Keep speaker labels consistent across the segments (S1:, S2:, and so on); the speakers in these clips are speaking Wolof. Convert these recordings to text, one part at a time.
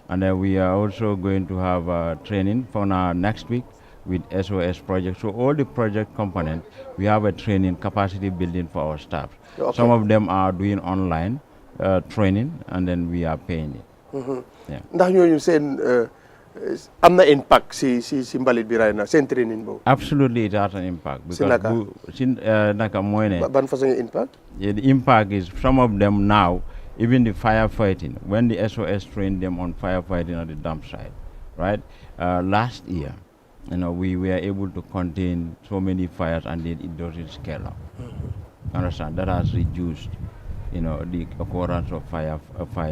S1: And then we are also going to have training for next week with SOS project. So all the project components, we have a training capacity building for our staff. Some of them are doing online training, and then we are paying it. Yeah.
S2: ndax ñooñu seen am na impact si mbalit bi right now seen training boobu.
S1: Absolutely, it has an impact. Because
S2: ban façon impact?
S1: Yeah, the impact is some of them now, even the firefighting, when the SOS trained them on firefighting at the dump site, right? Last year, we were able to contain so many fires, and it doesn't scale up. Understand? That has reduced, the occurrence of fire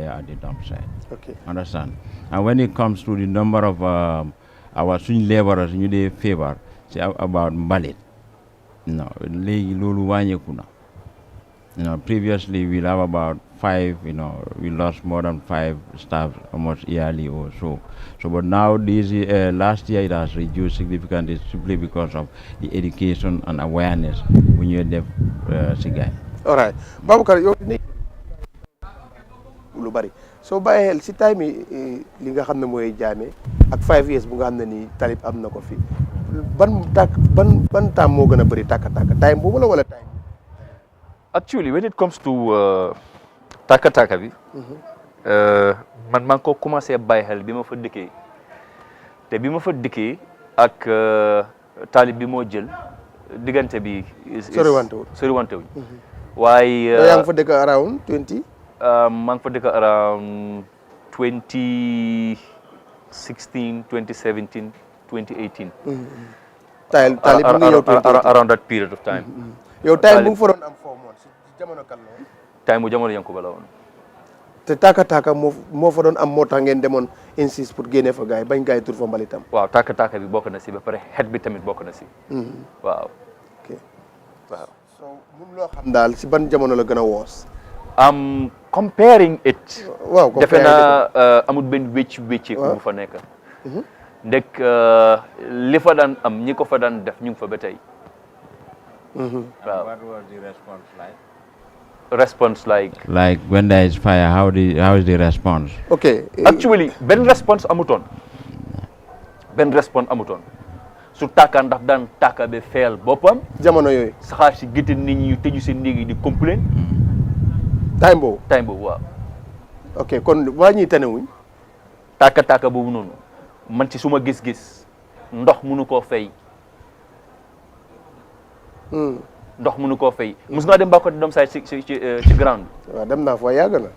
S1: at the dump site.
S2: Okay.
S1: Understand? And when it comes to the number of our swing laborers, they favor say about mbalit. Previously we'll have about 5, we lost more than 5 staff almost yearly or so. But now last year it has reduced significantly simply because of the education and awareness when you're deaf guy.
S2: All right. Baboucarr, yow lu bari soo bàyyi xel si time yi li nga xam ne mooy jaame ak 5 years bu nga xam ne nii talib am na ko fi ban temps moo gën a bëri tàkka-tàkka time boobu la wala time.
S3: Actually, when it comes to taka bi man maa ngi ko commencé bàyyi xel bi ma fa dëkkee te bi ma fa dëkkee ak talib bi moo jël diggante bi soriwante wuñ waaye
S2: yaa ngi fa dëkk around 20
S3: maa ngi fa dëkk around 2016 2017 2018
S2: talib bi nga ñëw
S3: around that period of time.
S2: yow time bu nga fa doon am 4 months jamono kan la woon.
S3: time bu jamono Yankuba la woon.
S2: te taka moo fa doon am moo tax ngeen demoon insiste pour génne fa gars yi bañ gars yi tur fa mbalitam.
S3: waaw taka bi bokk na si ba pare xet bi tamit bokk na si. waaw.
S2: ok waaw. so mun loo xam daal si ban jamono la gën a woos.
S3: Comparing it.
S2: waaw
S3: defe naa amul benn wécceeku bu fa nekk. ndek li fa daan am ñi ko fa daan def ñu ngi fa ba tey.
S1: What was the response like?
S3: Response like
S1: when there is fire, how is the response?
S2: Okay.
S3: Actually, ben response amuton. Su taka ndax daan taka be feel boppam.
S2: jamono yooyu.
S3: saxaar si gite nit ñi tëju seen néeg yi di complain.
S2: time boobu
S3: waaw.
S2: ok kon waa ñuy tanewuñ.
S3: taka boobu noonu man ci suma gis-gis ndox mënu koo fay. ndox mënu koo fay mus nga dem Bakoteh Dumpsite ci ground.
S2: waaw dem naa fa yàgg na.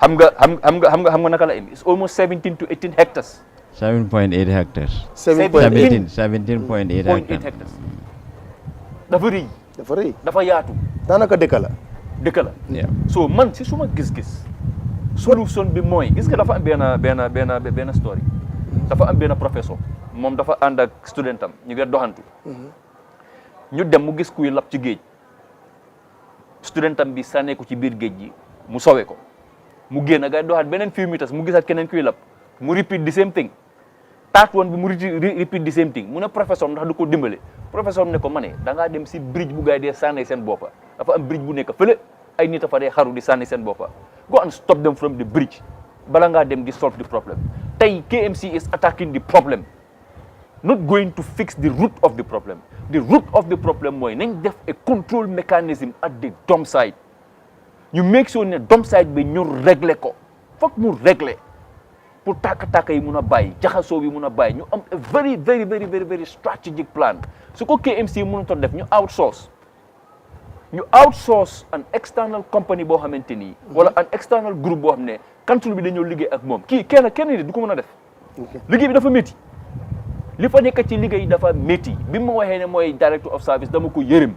S3: xam nga naka la indi it's almost 17 to 18 hectares.
S1: 7.8 hectares.
S2: 17.8
S1: hectares.
S3: dafa rëy. dafa yaatu.
S2: daanaka dëkk la.
S3: so man si suma gis-gis solution bi mooy gis nga dafa am benn story. dafa am benn professeur moom dafa ànd ak studentam ñu ngi doxantu. ñu dem mu gis kuy lab ci géej studentam bi sànnee ko ci biir géej gi mu sowe ko mu génn gay doxaat beneen few meters mu gisaat keneen kuy lab mu repeat the same thing taat woon bi mu repeat the same thing mu ne professeur ndax du ko dimbale professeur ne ko ma ne da ngaa dem si bridge bu gaay dee sànnee seen boppa dafa am bridge bu nekk fële ay nit a fa dee xaru di sànni seen boppa go and stop them from the bridge bala ngaa dem di solve the problem tey KMC is attacking the problem not going to fix the root of the problem. The root of the problem mooy nañ def a control mechanism at the dump site ñu make sure ne dump site bi ñu régler ko foog mu régler pour tàkk-tàkk yi mun a bàyyi jaxasoo bi mun a bàyyi ñu am a very very very very very strategic plan su ko KMC mënutoon def ñu outsource an external company boo xamante ni wala an external group boo xam ne council bi dañoo liggéey ak moom kii kenn ni du ko mën a def liggéey bi dafa métti li fa nekk ci liggéey dafa métti bi ma waxee ne mooy director of service dama ko yërëm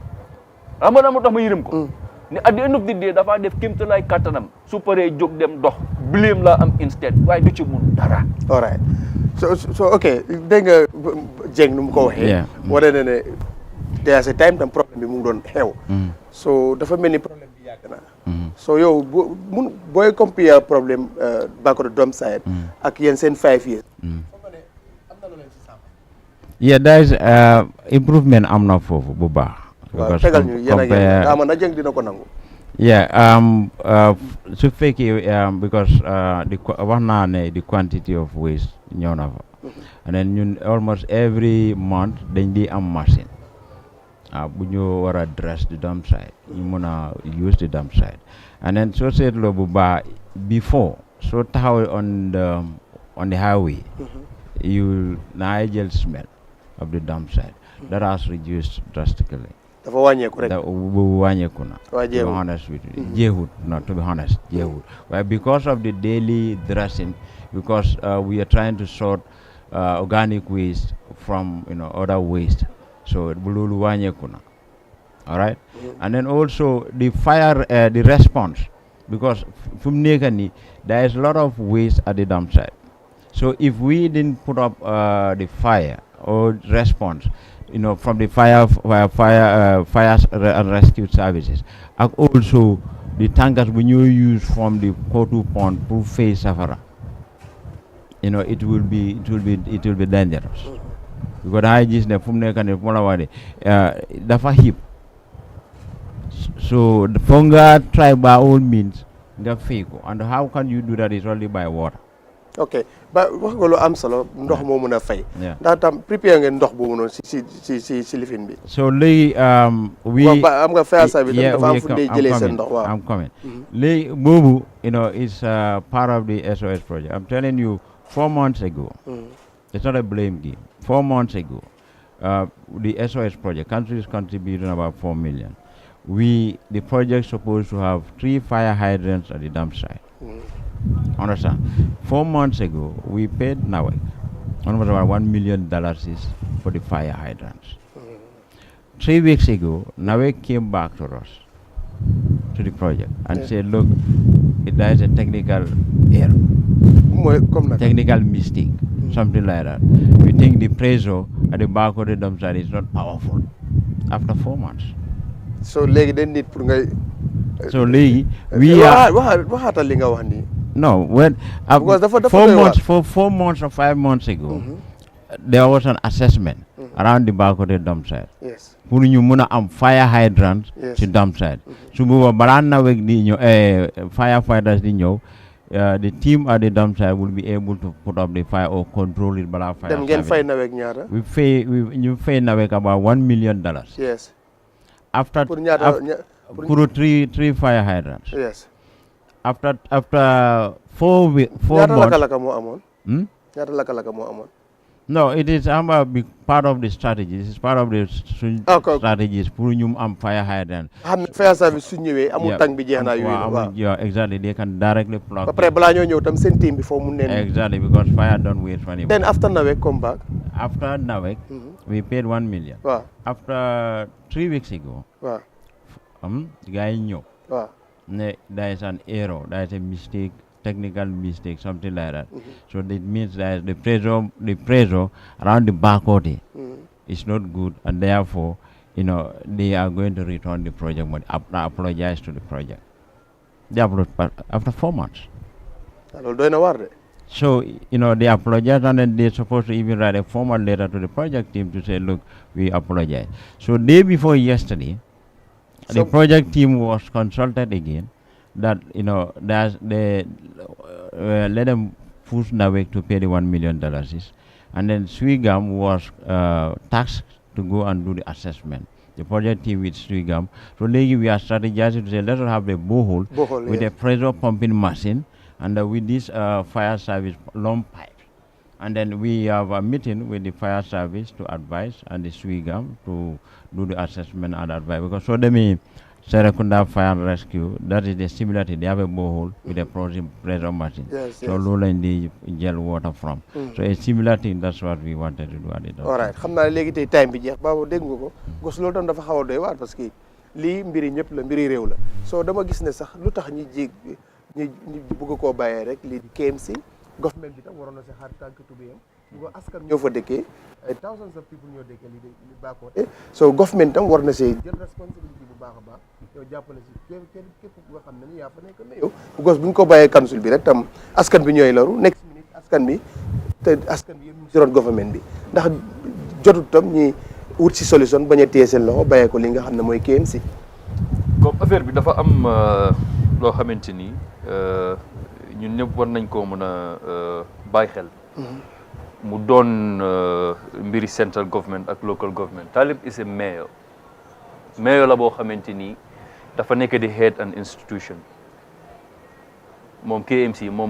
S3: xam nga moo tax ma yërëm ko ne at the end of the day dafa def kéemtalaay kattanam su paree jóg dem dox blame laa am instead waaye du ci mun dara.
S2: all right so ok dégg nga Jeng nu mu ko waxee. wane na ne there's a time tam problème bi mu ngi doon xew. so dafa mel ni problème bi yàgg na. so yow booy compare problème Bakoteh Dumpsite ak yéen seen 5 years.
S1: Yeah, there is improvement am na foofu bu baax.
S2: waaw tegal ñu yéen a ngi na Jeng dina ko nangu.
S1: Yeah, su fekkee because wax naa ne the quantity of waste ñëw na fa and then ñun almost every month dañ di am machine bu ñu war a dress the dump site ñu mun a use the dump site and then soo seetloo bu baax before soo taxaw on the highway you naa jël smell of the dump site that has reduced drastically.
S2: dafa wàññeeku rek
S1: bu wàññeeku na.
S2: waa
S1: to be honest with you jeexut no to be honest jeexut waaye because of the daily dressing because we are trying to sort organic waste from other waste so loolu wàññeeku na all right and then also the fire the response because fu mu nekk nii there is a lot of waste at the dump site so if we didn't put up the fire or response from the fire and rescue services and also the tankers when you use from the Kotu pond to face safara it will be dangerous because I just ne fum nekk ne mola wade dafa hip so the funga try by all means nga feko and how can you do that is only by water.
S2: ok ba wax nga lu am solo ndox moo mën a fay ndax tam prépare ngeen ndox boobu noonu si lifin bi
S1: so léegi we
S2: am nga fire service dafa am fu dee jëlee seen ndox waaw
S1: I'm coming léegi boobu is part of the SOS project I'm telling you 4 months ago it's not a blame game 4 months ago the SOS project country is contributing about 4 million the project supposed to have 3 fire hydrants at the dump site. Understand? 4 months ago, we paid NAWEC almost about $1 million for the fire hydrants. 3 weeks ago, NAWEC came back to us, to the project, and said, look, there is a technical error, technical mistake, something like that. We think the pressure at the Bakoteh Dumpsite is not powerful after 4 months.
S2: So, they need to
S1: so, we are... No, when for 4 months or 5 months ago, there was an assessment around the Bakoteh Dumpsite.
S2: Yes.
S1: Pour ñu mëna am fire hydrants ci dumpsite. Su boba balana wek di ñëw firefighters di ñëw the team at the dumpsite will be able to put up the fire or control it bala fire.
S2: Dem ngeen fay nawek ñaata?
S1: We pay nawek about $1 million.
S2: Yes.
S1: After pour three fire hydrants.
S2: Yes.
S1: After 4 months.
S2: Ñaata laka mo amon?
S1: No, it is a big part of the strategy. This is part of the strategies pour ñu am fire hydrant.
S2: Fire service su ñëwé amul tang bi jeexna yoyu.
S1: Yeah, exactly. They can directly plug.
S2: Après bala ñoo ñëw tam seen team before mu neen.
S1: Exactly, because fire don't wait for anybody.
S2: Then after NAWEC come back.
S1: After NAWEC, we paid $1 million.
S2: Wow.
S1: After 3 weeks ago,
S2: wow.
S1: The guy knew.
S2: Wow.
S1: There is an error, there is a mistake, technical mistake, something like that. So that means that the pressure around the Bakoteh is not good, and therefore, they are going to return the project money, apologize to the project. They after 4 months. So, they apologize, and then they're supposed to even write a formal letter to the project team to say, look, we apologize. So, day before yesterday, the project team was consulted again that, they let them push NAWEC to pay the $1 million. And then Swigam was tasked to go and do the assessment. The project team with Swigam. So lately we are strategizing to say, let's have a borehole with a pressure pumping machine and with this fire service long pipe. And then we have a meeting with the fire service to advise and the Swigam to do the assessment and advise. Because so they mean Serekunda Fire and Rescue, that is the similarity. They have a borehole with a pressure machine.
S2: Yes,
S1: so low in the gel water from. So a similar thing, that's what we wanted to do at it.
S2: All right. Xam naa léegi tey time bi jeex baabu dégg nga ko gos loolu tam dafa xaw a doy waar parce que lii mbiri ñëpp la mbiri réew la so dama gis ne sax lu tax ñi bëgg koo bàyyee rek lii di KMC government bi tam waroon na si xaar tànk tubéyam bu ko askan ñoo fa dëkkee ay thousands of people ñoo dëkkee li Bakoteh so government tam war na see jël responsibility bu baax a baax yow jàppale si képp nga xam ne ni yaa fa nekk na yow gos bu ñu ko bàyyee council bi rek tam askan bi ñooy loru next minute askan bi yëpp ñu si ron government bi ndax jotut tam ñi wut si solution bañ a téye seen loxo bàyyee ko li nga xam ne mooy KMC
S3: comme affaire bi dafa am loo xamante ni ñun ñëpp war nañ koo mën a bàyyi xel. mu doon mbiri central government ak local government. Talib is a mayor la boo xamante ni dafa nekk di head an institution moom KMC moom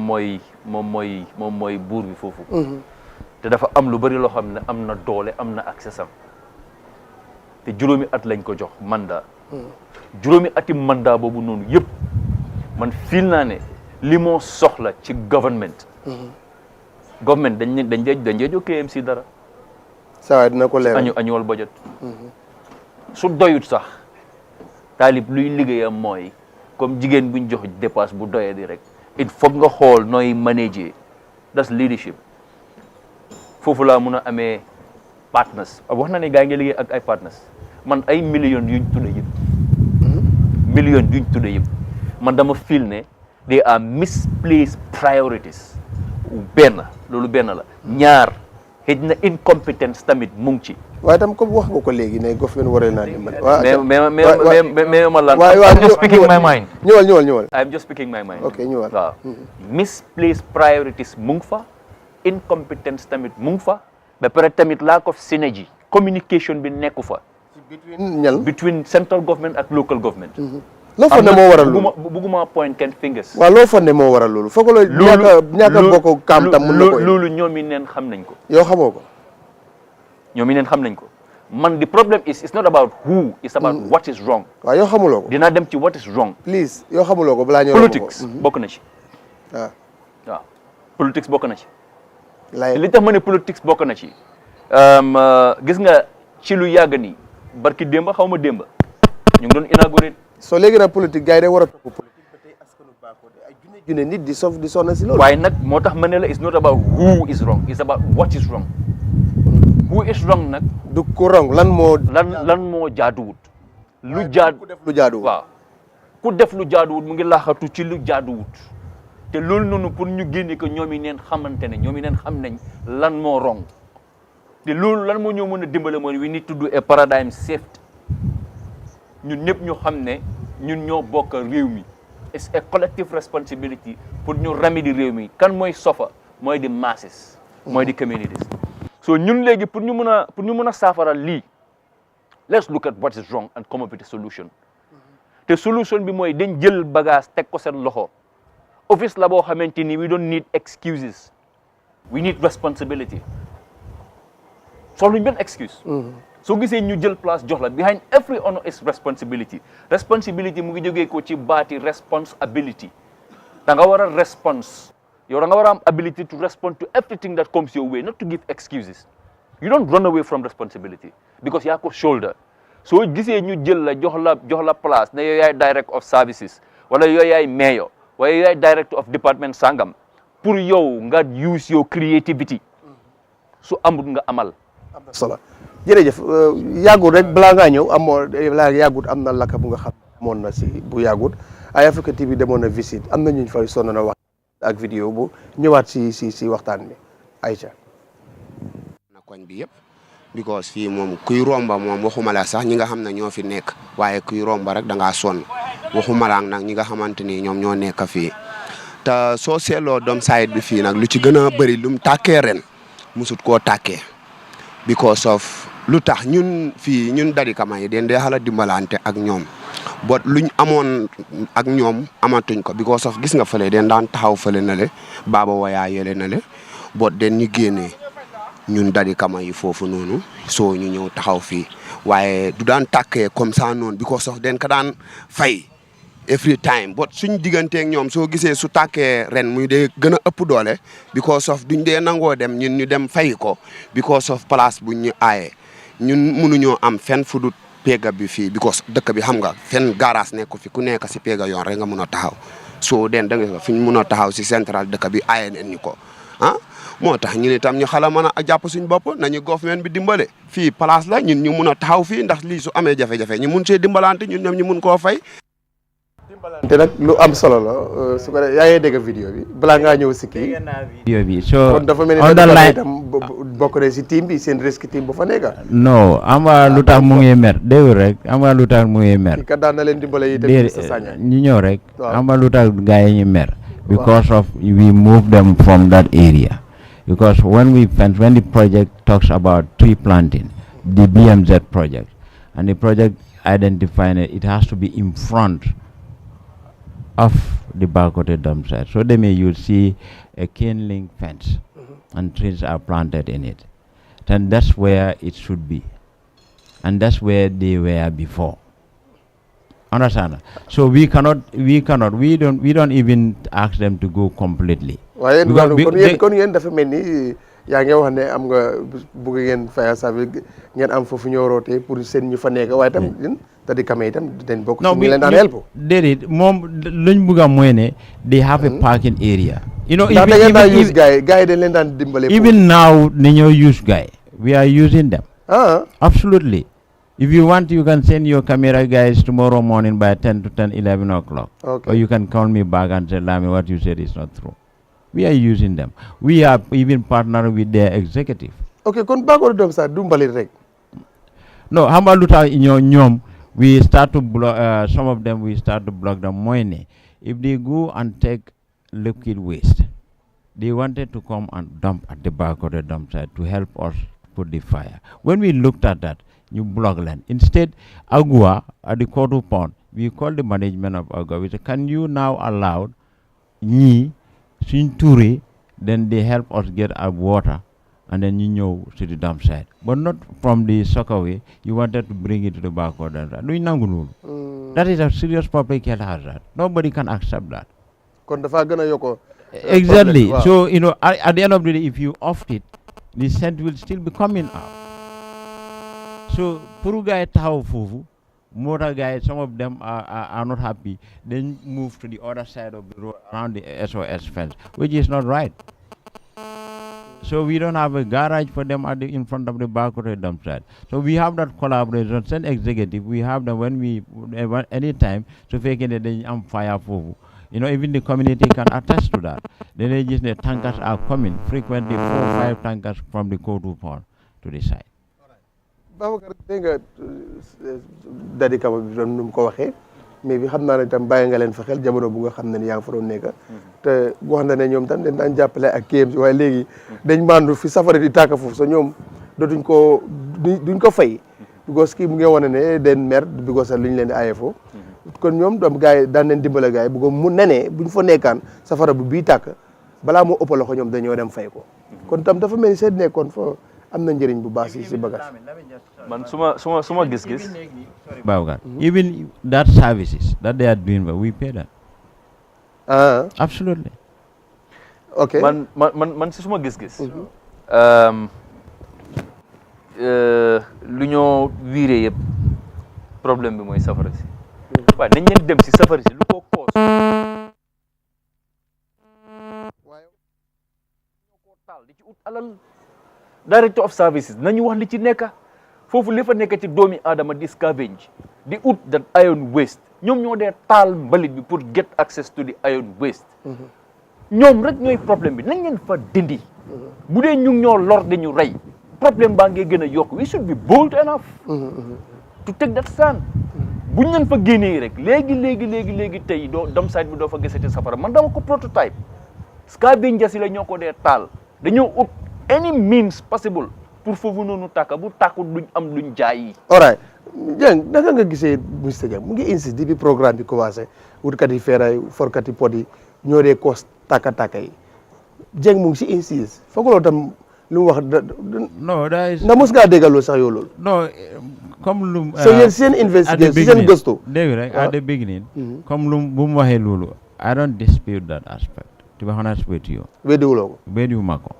S3: mooy buur bi foofu. te dafa am lu bari loo xam ne am na doole am na accès am te juróomi at lañ ko jox mandat. juróomi ati mandat boobu noonu yëpp man fiil naa ne li moo soxla ci government. government dañ jox KMC dara.
S2: saa waay dina ko leeral
S3: annual budget. su doyut sax Talib luy liggéeyam mooy comme jigéen buñ jox dépasse bu doyee di rek il faut nga xool nooy manager das leadership foofu laa mun a amee partners wax na ne gaa ngi liggéey ak ay partners man ay millions yuñ tudde yëpp man dama feel ne they are misplaced priorities loolu benn la ñaar xëj na incompetence tamit mu ngi ci.
S2: waaye tam comme wax nga ko léegi ne government waree naa dimbali.
S3: mais ma lan. I'm just speaking my mind.
S2: ñëwal.
S3: I'm just speaking my mind.
S2: ok ñëwal
S3: waaw. misplaced priorities mu ngi fa. incompetence tamit mu ngi fa. ba pare tamit lack of synergy. communication bi nekku fa. between central government ak local government.
S2: loo fa ne moo waral loolu
S3: bugguma point kenn fingers.
S2: waaw loo fa ne moo waral loolu foog la ñàkk a bokk kaam tam mun na ko
S3: loolu ñoom yi neen xam nañ ko.
S2: yow xamoo ko.
S3: ñoom yi neen xam nañ ko man the problem is it's not about who it's about what is wrong.
S2: waaw yow xamuloo ko.
S3: dinaa dem ci what is wrong.
S2: please yow xamuloo ko balaa ñëw.
S3: politics bokk na ci. waaw politics bokk na ci. li tax ma ne politics bokk na ci. gis nga ci lu yàgg nii barki démba xaw ma démba ñu ngi doon inauguré.
S2: so léegi nag politique gars yi day war a topp politique ba tey askanu Bakoteh ay junne nit di sonna si loolu.
S3: waaye nag moo tax ma ne la it's not about who is wrong it's about what is wrong. who is wrong nag.
S2: du ko wrong lan
S3: moo jaaduwut. ku def lu jaaduwut waaw. ku def lu jaaduwut mu ngi laaxatu ci lu jaaduwut te loolu noonu pour ñu génne ko ñoom yi neen xamante ne ñoom yi neen xam nañ lan moo wrong te loolu lan moo ñoo mën a dimbale mooy we need to do a paradigm shift. ñun ñëpp ñu xam ne ñun ñoo bokk réew mi it's a collective responsibility pour ñu remédier réew mi kan mooy sofa mooy di masses mooy di communities so ñun léegi pour ñu mën a saafara lii let's look at what is wrong and come up with a solution te solution bi mooy dañ jël bagage teg ko seen loxo office la boo xamante ni we don't need excuses we need responsibility soxluñ benn excuse soo gisee ñu jël place jox la behind every honor is responsibility mu ngi jógee ko ci baati responsibility da nga war a response yow da nga war a am ability to respond to everything that comes your way not to give excuses you don't run away from responsibility because yaa ko shoulder soo gisee ñu jël la jox la place ne yow yaay director of services wala yow yaay mayor wala yow yaay director of department sangam pour yow nga use your creativity su amul nga amal.
S2: am na solo. jërëjëf yàggut rek balaa ngaa ñëw yàggut am na lakka bu nga xam amoon na si bu yàggut ay Africa TV demoon na visite am na ñu fay sonn na wax ak vidéo bu ñëwaat si waxtaan bi Aïcha.
S4: na koñ bi yëpp because fii moom kuy romba moom waxuma la sax ñi nga xam ne ñoo fi nekk waaye kuy romba rek da ngaa sonn waxuma la nag ñi nga xamante ni ñoom ñoo nekk fii te soo seetloo Dumpsite bi fii nag lu ci gën a bëri lu mu tàkkee ren musut koo tàkkee because of lu tax ñun fii ñun Dadikama yi den dee xala dimbalante ak ñoom bot luñ amoon ak ñoom amatuñ ko because of gis nga fële den daan taxaw fële na le baaba wayaa yële na le bot den ñu génnee ñun Dadikama yi foofu noonu soo ñu ñëw taxaw fii waaye du daan tàkkee comme ça noonu because of den ka daan fay every time but suñ digganteeg ñoom soo gisee su tàkkee ren muy dee gën a ëpp doole because of duñ dee nangoo dem ñun ñu dem fay ko because of place buñ ñu aaye ñun mënuñoo am fenn fu dut pega bi fii because dëkk bi xam nga fenn garage nekku fi ku nekk si pega yoon rek nga mun a taxaw soo den da nga fi ñu mun a taxaw si central dëkk bi aaye neen ñu ko moo tax ñu ne tam ñu xala mën a jàpp suñ bopp nañu government bi dimbale fii place la ñun ñu mun a taxaw fii ndax lii su amee jafe-jafe ñu mun see dimbalante ñun ñoom ñu mun koo fay.
S2: te nag lu am solo la su ko yaa ngi dégg vidéo bi balaa ngaa ñëw si kii
S1: vidéo bi so
S2: kon dafa mel ni tam bokk na si team bi seen risque team bu fa nekk
S1: non am nga lu tax mu ngi mer dégg rek am nga lu tax mu ngi mer
S2: kat daan na leen dimbale yi tamit sa saña
S1: ñu ñëw rek am nga lu tax gars yi ñu mer because of we move them from that area because when the project talks about tree planting the BMZ project and the project identifying it has to be in front of the Bakoteh Dumpsite. So they may you see a chain link fence and trees are planted in it. Then that's where it should be. And that's where they were before. Understand? So we don't even ask them to go completely.
S2: kon yéen dafa mel ni yaa ngi wax ne am nga bëgg ngeen fire service ngeen am foofu ñoo rootee pour seen ñu fa nekk waaye tam yéen tadi kame itam dañ bokk ci ñu leen daan help
S1: déedéet moom luñ bëgg a mooy ne they have a parking area you know
S2: da ngeen daan use gars yi dañ leen daan dimbale
S1: even now ni ñoo use guy we are using them absolutely if you want you can send your camera guys tomorrow morning by 10 to 11 o'clock or you can call me back and say Lami what you said is not true. We are using them. We are even partnering with their executive.
S2: Okay, kon Bakoteh Dumpsite du mbalit rek.
S1: No, how about Luta in your nyom? We start to block. Some of them we start to block them. Moine, if they go and take liquid waste, they wanted to come and dump at the Bakoteh Dumpsite to help us put the fire. When we looked at that, you block land. Instead, Agua at the Kotu Pond, we called the management of Agua. We said, can you now allow me? Turi, then they help us get our water and then you know to the dump site. But not from the soccer way, you wanted to bring it to the Bakoteh. That is a serious public health hazard. Nobody can accept that. Exactly. Wow. So, you know, at the end of the day, if you off it, the scent will still be coming out. So, Puruga Tao Fufu, motor guys, some of them are not happy, then move to the other side of the road around the SOS fence, which is not right. So we don't have a garage for them in front of the Bakoteh Dumpsite. So we have that collaboration, send executive, we have them anytime, so faking that they am fire for. You know, even the community can attest to that. The tankers are coming, frequently 4 or 5 tankers from the Kotu Pond to the site.
S2: Babacar dégg nga dadi kama bi doon nu mu ko waxee mais bi xam naa ne tam bàyyi nga leen fa xel jamono bu nga xam ne ni yaa ngi fa doon nekk te wax na ne ñoom tam dañ daan jàppale ak KMC waaye léegi dañ mandu fi safara di tàkk foofu so ñoom duñ ko fay because kii mu ngi wane ne den mer because lu ñu leen di aaye foofu kon ñoom doom gars yi daan leen dimbale gars yi bu ko mu nenee buñ fa nekkaan safara bu bii tàkk balaa moo ëpp loxo ñoom dañoo dem fay ko kon tam dafa mel ni seen nekkoon fa am na njëriñ bu baax si bagage
S3: man suma gis-gis
S1: Babacar even that services that they are doing we pay that absolutely
S2: okay
S3: man si suma gis-gis lu ñoo wiire yëpp problème bi mooy safara si waaye nañ leen dem si safara si lu ko koos waaye ñoo ko taal di ci ut alal director of services nañu wax li ci nekk foofu li fa nekk ci doomi aadama di Scavenger di ut that iron waste ñoom ñoo dee taal mbalit bi pour get access to the iron waste ñoom rek ñooy problème bi nañ leen fa dindi bu dee ñu ñoo lor dañu rey problème baa ngee gën a yokk we should be bold enough to take that stand buñ leen fa génnee rek léegi tey doo Dumpsite bi doo fa gisati safara man dama ko prototype Scavenger si la ñoo ko dee taal dañoo ut any means possible pour foofu noonu tàkka bu tàkkul duñ am luñ jaay yi.
S2: alright Dieng naka nga gisee monsieur Dieng mu ngi insiste depuis programme bi commencé wutkat yi feeraay forkat yi pot yi ñoo dee koos tàkka yi Dieng mu ngi si insiste fooguloo tam lu mu wax
S1: non
S2: na mos ngaa déggaloo sax yow loolu.
S1: non comme lu.
S2: so yéen seen investigation seen gëstu.
S1: dégg rek at the beginning. comme lu bu mu waxee loolu. I don't dispute that aspect. to be honest with you.
S2: weddiwuloo ko.
S1: weddiwuma ko.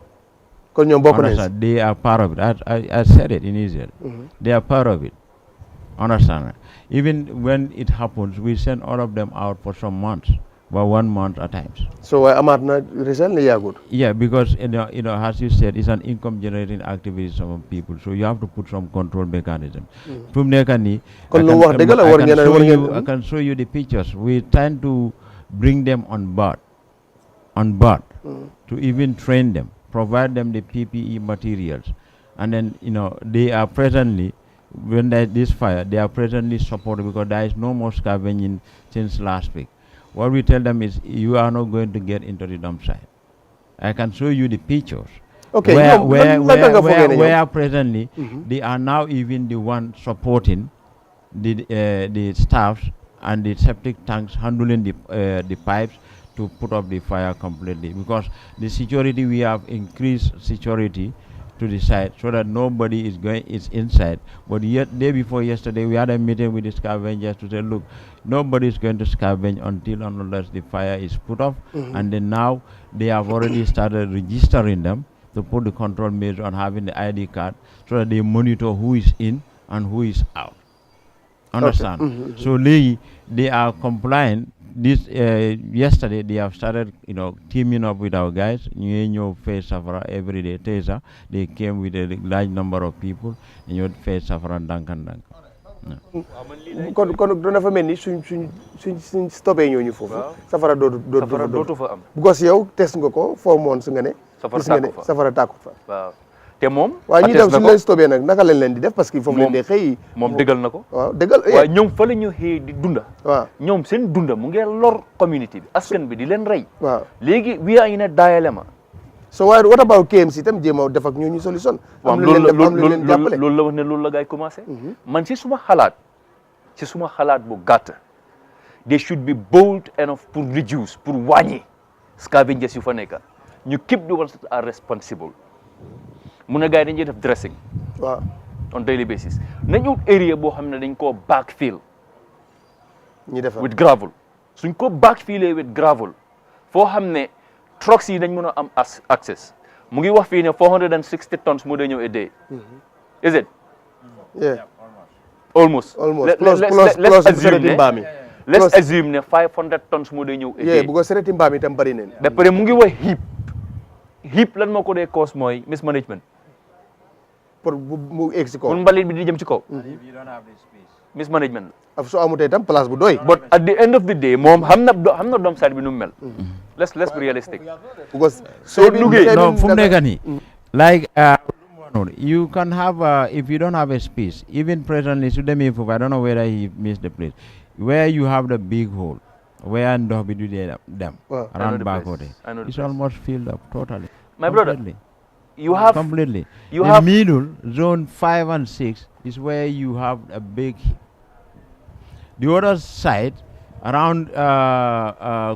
S2: kon ñoom bokk nañ
S1: they are part of it. I said it initially. They are part of it. Understand? Even when it happens, we send all of them out for some months but 1 month at times.
S2: So why amaat na result ne yàggut.
S1: Yeah, because as you said, it's an income generating activity for some people. So you have to put some control mechanism. From there, I can show you the pictures. We tend to bring them on board, to even train them, provide them the PPE materials, and then they are presently, when there is this fire, they are presently supported because there is no more scavenging since last week. What we tell them is, you are not going to get into the dump site. I can show you the pictures.
S2: Okay.
S1: Where presently they are now even the one supporting the staffs and the septic tanks, handling the pipes to put up the fire completely, because the security, we have increased security to the site so that nobody is inside. But yet, day before yesterday, we had a meeting with the scavengers to say, look, nobody is going to scavenge unless the fire is put off. And then now they have already started registering them to put the control measure on having the ID card so that they monitor who is in and who is out. Understand? Okay. So they are compliant. This yesterday they have started, teaming up with our guys. New face Safara every day. Tesa, they came with a large number of people. New face Safara Duncan.
S2: kon dafa mel ni suñ stoppé ñooñu foofu. Safara dootu fa am. because yow test nga ko 4 months nga ne. Safara tàkku fa. waaw
S3: te moom.
S2: waaw ñi tam suñ leen stoppé nag naka lañ leen di def parce que foofu leen dee xëy.
S3: moom dëggal na ko.
S2: waaw dëggal
S3: waaye ñoom fa la ñu xëy di dunda.
S2: waaw
S3: ñoom seen dunda mu ngi lor community bi askan bi di leen rey.
S2: waaw
S3: léegi we are in a dilemma.
S2: so waaye what about KMC itam jéem a def ak ñooñu solution. am lu leen jàppale
S3: loolu la wax ne loolu la gaay commencé. man si suma xalaat bu gàtt. they should be bold enough pour reduce pour wàññi scavengers yu fa nekk ñu keep the ones that are responsible. mun na gaay dañuy def dressing.
S2: waaw
S3: on daily basis nañu area boo xam ne dañ koo backfill.
S2: ñi defar
S3: with gravel suñ ko backfillee with gravel foo xam ne trucks yi dañ mën a am access mu ngi wax fii ne 460 tons moo day ñëw a day. Is it?
S2: Yeah.
S3: Almost. Let's assume ne 500 tons moo day ñëw a day.
S2: bu ko sereti mbaam itam bari neen.
S3: ba pare mu ngi wax heap lan moo ko dee cause mooy mismanagement.
S2: pour mu egg si kaw.
S3: pour mbalit bi di jëm ci kaw. mismanagement.
S2: soo amutee itam place bu doy.
S3: but at the end of the day moom xam na dump site bi nu mu mel. let's be realistic.
S2: because
S3: so duggee
S1: no fu mu nekk nii like you can have if you don't have a space, even presently Sudemi, I don't know whether he missed the place where you have the big hole where ndox bi du dee dem around Bakoteh. It's almost filled up totally.
S3: My brother, you have
S1: completely. The middle zone 5 and 6 is where you have a big. The other side around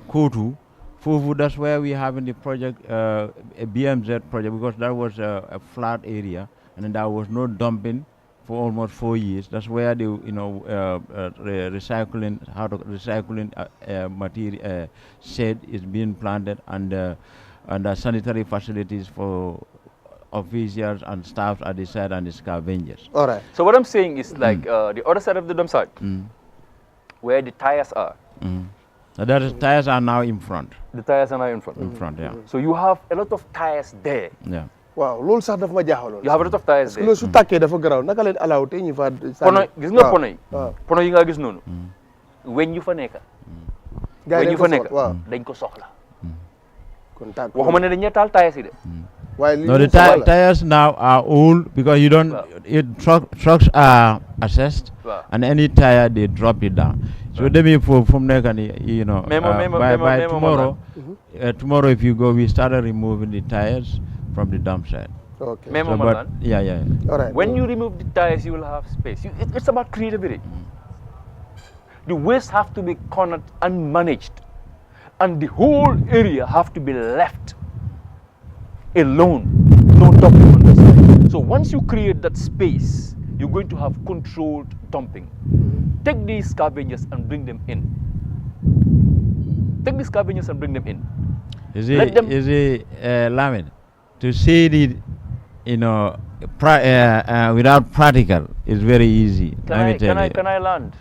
S1: Kotu, Fufu, that's where we have in the project a BMZ project, because that was a flat area and then there was no dumping for almost 4 years. That's where the recycling material shed is being planted, and the sanitary facilities for officials and staff at the side and the scavengers.
S2: All right.
S3: So what I'm saying is like the other side of the dump site, where the tires are.
S1: The tires are now in front.
S3: The tires are now in front.
S1: In front, yeah.
S3: So you have a lot of tires there.
S1: Yeah.
S2: Wow, loolu sax dafa ma jaaxaloon.
S3: You have a lot of tires there.
S2: Loolu su tàkkee dafa garaaw naka leen allow te ñu fa.
S3: Pono gis nga pono yi. Pono yi nga gis noonu. Weñ yu fa nekk. Weñ yu fa nekk dañ ko soxla.
S2: Kon tàkk
S3: waxuma ne dañuy taal tires yi de.
S1: No, the tires now are old because you don't. Trucks are assessed, and any tire they drop it down. So they mean from there, by tomorrow, tomorrow if you go, we started removing the tires from the dump site.
S2: Okay.
S1: So, yeah.
S2: All right.
S3: When you remove the tires, you will have space. It's about creativity. The waste have to be cornered and managed, and the whole area have to be left alone, no dumping on the side. So once you create that space, you're going to have controlled dumping. Take these scavengers and bring them in. Take these scavengers and bring them in.
S1: Is it Lamin, to say it, without practical, is very easy.
S3: Can I land?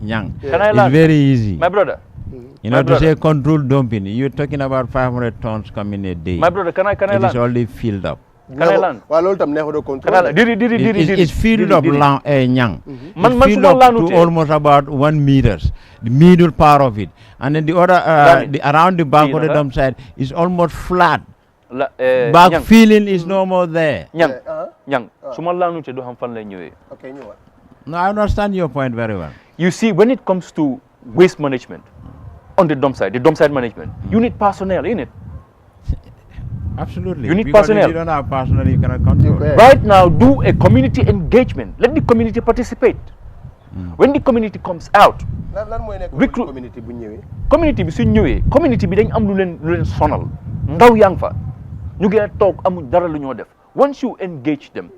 S1: Young.
S3: Can I land?
S1: It's very easy.
S3: My brother,
S1: You know, to say controlled dumping, you're talking about 500 tons coming a day.
S3: My brother, can I
S1: It
S3: land?
S1: is already filled up.
S3: Can I land?
S1: It's filled up nyang.
S3: Man
S1: It's filled up to almost about 1 meters, the middle part of it. And then the other, around the Bakoteh Dumpsite is almost flat. Back filling is no more there.
S3: Nyang, suma lanute do ham fan lay ñëwé.
S2: Okay, ñëwa.
S1: No, I understand your point very well.
S3: You see, when it comes to waste management on the dump site management, you need personnel in it.
S1: Absolutely.
S3: You need
S1: because
S3: personnel.
S1: If you don't have personnel, you cannot control.
S3: Right now, do a community engagement. Let the community participate. When the community comes out,
S2: recruit community bu ñëwé.
S3: Community bi su ñëwé, community bi dañ am lu leen sonal. Ndaw yang fa. Ñu ngi tok amu dara lu ñoo def. Once you engage them,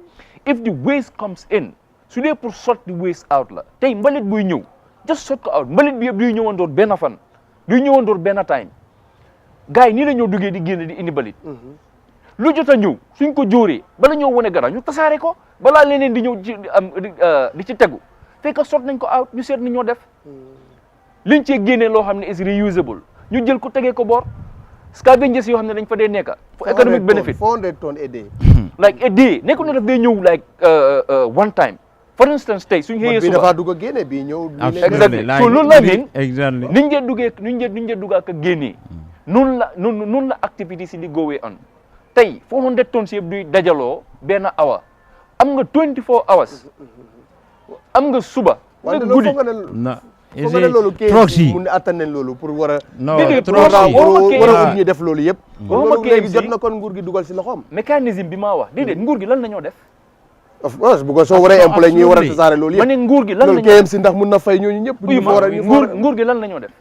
S3: if the waste comes in, su dee pour sort the waste out la. Tay mbalit buy ñëw, just sort ko out. Mbalit bi yëpp duy ñëwandoor benn fan. Duy ñëwandoor benn time. Gaay ni la ñoo duggé di génn di indi mbalit. Lu jotta ñëw suñ ko jóoree bala ñoo wone gara ñu tasaare ko bala leneen di ñëw di ci tegu. Fekk sort nañ ko out ñu seet ni ñoo def. Liñ ci génné loo xam ne is reusable. Ñu jël ko tegee ko bor. Scavengers yoo xam ne dañ fa dee nekka for economic benefit
S2: 400 tonnes a day.
S3: Like a day nekku ne daf dee ñëw like one time. For instance tey suñ xëyee suba
S2: dafa dugg génne bi ñëw.
S3: Exactly. So loolu la mean
S1: exactly.
S3: niñ ngeen duggee niñ ngeen dugg ak a génnee noonu la activité si di goowee on tey 400 tonnes yëpp duy dajaloo benn hour am nga 24 hours am nga suba nga guddi
S1: proxy
S2: mun attan nañ loolu pour war a
S3: war
S2: ñu def loolu yëpp loolu léegi jot na kon nguur gi dugal si loxoom
S3: mécanisme bi maa wax déedéet nguur gi lan la ñoo def
S2: of course bu ko soo waree employé ñuy war a tasaare loolu yëpp
S3: ma ne nguur gi lan la
S2: loolu KMC ndax mun na fay ñooñu ñëpp
S3: nguur gi lan la ñoo def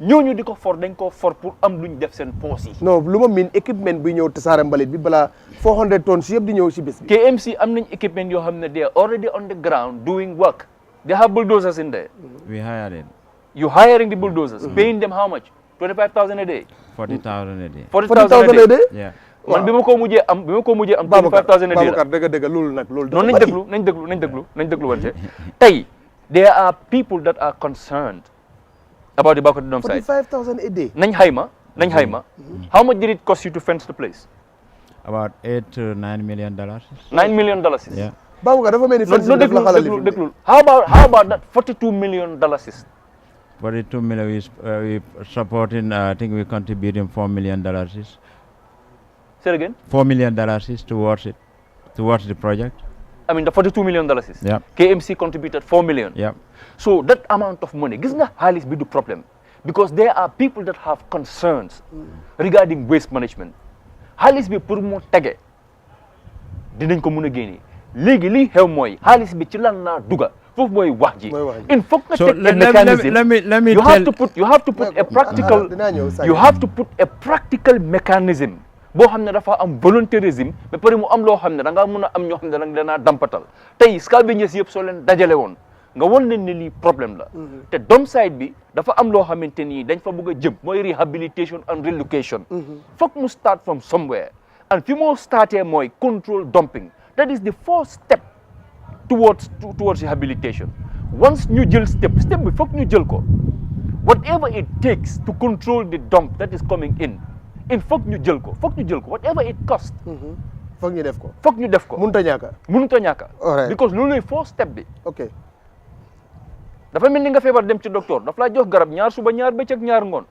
S3: ñooñu di ko for dañ ko for pour am luñ def seen poos yi
S2: non lu ma miin équipement bi ñëw tasaare mbalit bi balaa 400 tonnes yëpp di ñëw si bés bi
S3: KMC am nañ équipement yoo xam ne they are already on the ground doing work they have bulldozers in there
S1: we hired it.
S3: You hiring the bulldozers paying them how much 25,000 a day
S1: 40,000 a day.
S3: 40,000 a day
S1: Yeah.
S3: man bi ma ko mujjee am 25,000 a day la
S2: dëgg loolu nag loolu
S3: nañ déglu wante tey there are people that are concerned about the Bakoteh Dumpsite
S2: 45,000 a day
S3: nañ xayma how much did it cost you to fence the place
S1: About $8 to $9 million.
S3: $9 million
S1: Yeah.
S2: Baboucar dafa mel ni fence bi daf la xalal
S3: déglul how about that $42 million
S1: 42 million is we supporting. I think we're contributing $4 million.
S3: Say it again.
S1: $4 million is towards the project.
S3: I mean the $42 million.
S1: Yeah.
S3: KMC contributed $4 million.
S1: Yeah.
S3: So that amount of money, gis nga xaalis bi du problem because there are people that have concerns regarding waste management. Xaalis bi pour mu tege dinañ ko mën a génne léegi li xew mooy xaalis bi ci lan naa duga foofu mooy wax ji. il faut que
S1: So
S3: nga teg a mechanism.
S1: let me
S3: you
S1: tell.
S3: have to put a practical mechanism boo xam ne dafa am volontarisme ba pare mu am loo xam ne da ngaa mën a am ñoo xam ne da nga leen a dampatal tey scavengers yëpp soo leen dajale woon nga won leen ne lii problème la. te dumpsite bi dafa am loo xamante ni dañ fa bëgg a jëm mooy rehabilitation and relocation. foog mu start from somewhere and fi moo startee mooy control dumping that is the first step towards rehabilitation. Once ñu jël step bi foog ñu jël ko whatever it takes to control the dump that is coming in foog ñu jël ko whatever it costs.
S2: foog ñu def ko. mënut a ñàkk.
S3: because loolu lay first step bi.
S2: ok.
S3: dafa mel ni nga feebar dem ci docteur daf laa jox garab ñaar suba ñaar bëccëg ñaar ngoon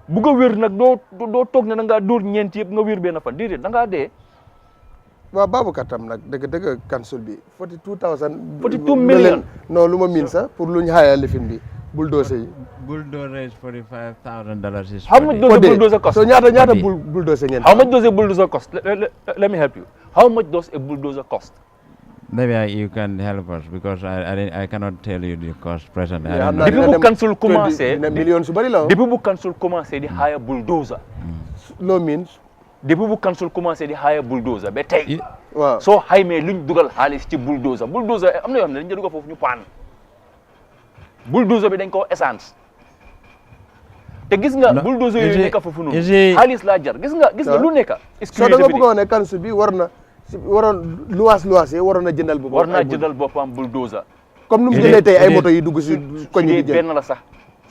S3: bugg a wér nag doo toog ne da ngaa dóor ñeent yëpp nga wér benn fan déedéet da ngaa dee.
S2: waaw Baboucar tam nag dëgg council bi
S3: 42 million.
S2: non lu ma miin sax pour lu ñu xaayal lifin bi bulldozer yi.
S1: Bulldozer is $45,000.
S3: How much does a bulldozer cost?
S2: So ñaata bulldozer ngeen.
S3: How much does a bulldozer cost? Let me help you. How much does a bulldozer cost?
S1: Maybe you can help us because I cannot tell you the cost present.
S3: Depuis bu council commencé
S2: million su bari la.
S3: Depuis bu council commencé di hire bulldozer.
S2: Low means.
S3: Depuis bu council commencé di hire bulldozer ba tey.
S2: waaw
S3: soo xaymee luñ dugal xaalis ci bulldozer am na yoo xam ne dañ dugal foofu ñu paan. bulldozer bi dañ ko essence. te gis nga bulldozer yooyu nekk foofu noonu xaalis laa jar gis nga lu nekk.
S2: soo da nga bëggoon ne council bi waroon luwaas waroon na jëndal boppam.
S3: war naa jëndal boppam bulldozer.
S2: comme nu mu jëlee tey ay moto yi dugg si koñ yi
S3: benn la sax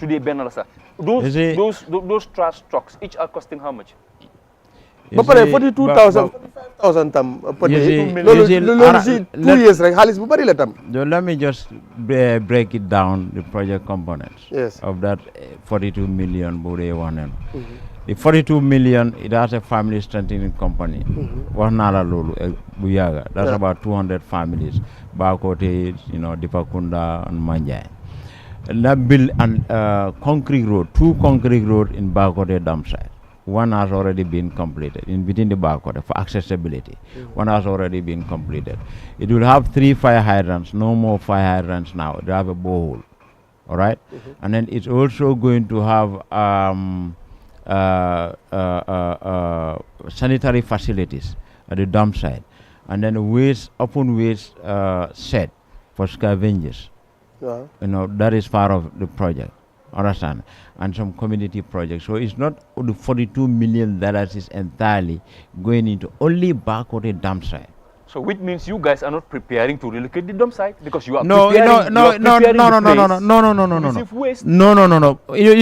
S3: Today, Benalasa. Those trash trucks, each are costing how much?
S2: Ba pare 42,000 45,000 tam per day. Lolo 2 years rek xaalis bu bari la tam.
S1: Let me just break it down, the project components of that 42 million Bure one. The 42 million, it has a family strengthening company. That's about 200 families. Bakoteh, Dipakunda and Manjai. That build and concrete road, 2 concrete road in Bakoteh Dumpsite. One has already been completed within the Bakoteh for accessibility. One has already been completed. It will have 3 fire hydrants, no more fire hydrants now. It will have a borehole. All right? And then it's also going to have sanitary facilities at the dump site. And then open waste set for scavengers. That is part of the project. Understand? And some community projects. So it's not the $42 million is entirely going into only Bakoteh Dumpsite.
S3: So which means you guys are not preparing to relocate the dump site because you are
S1: No. You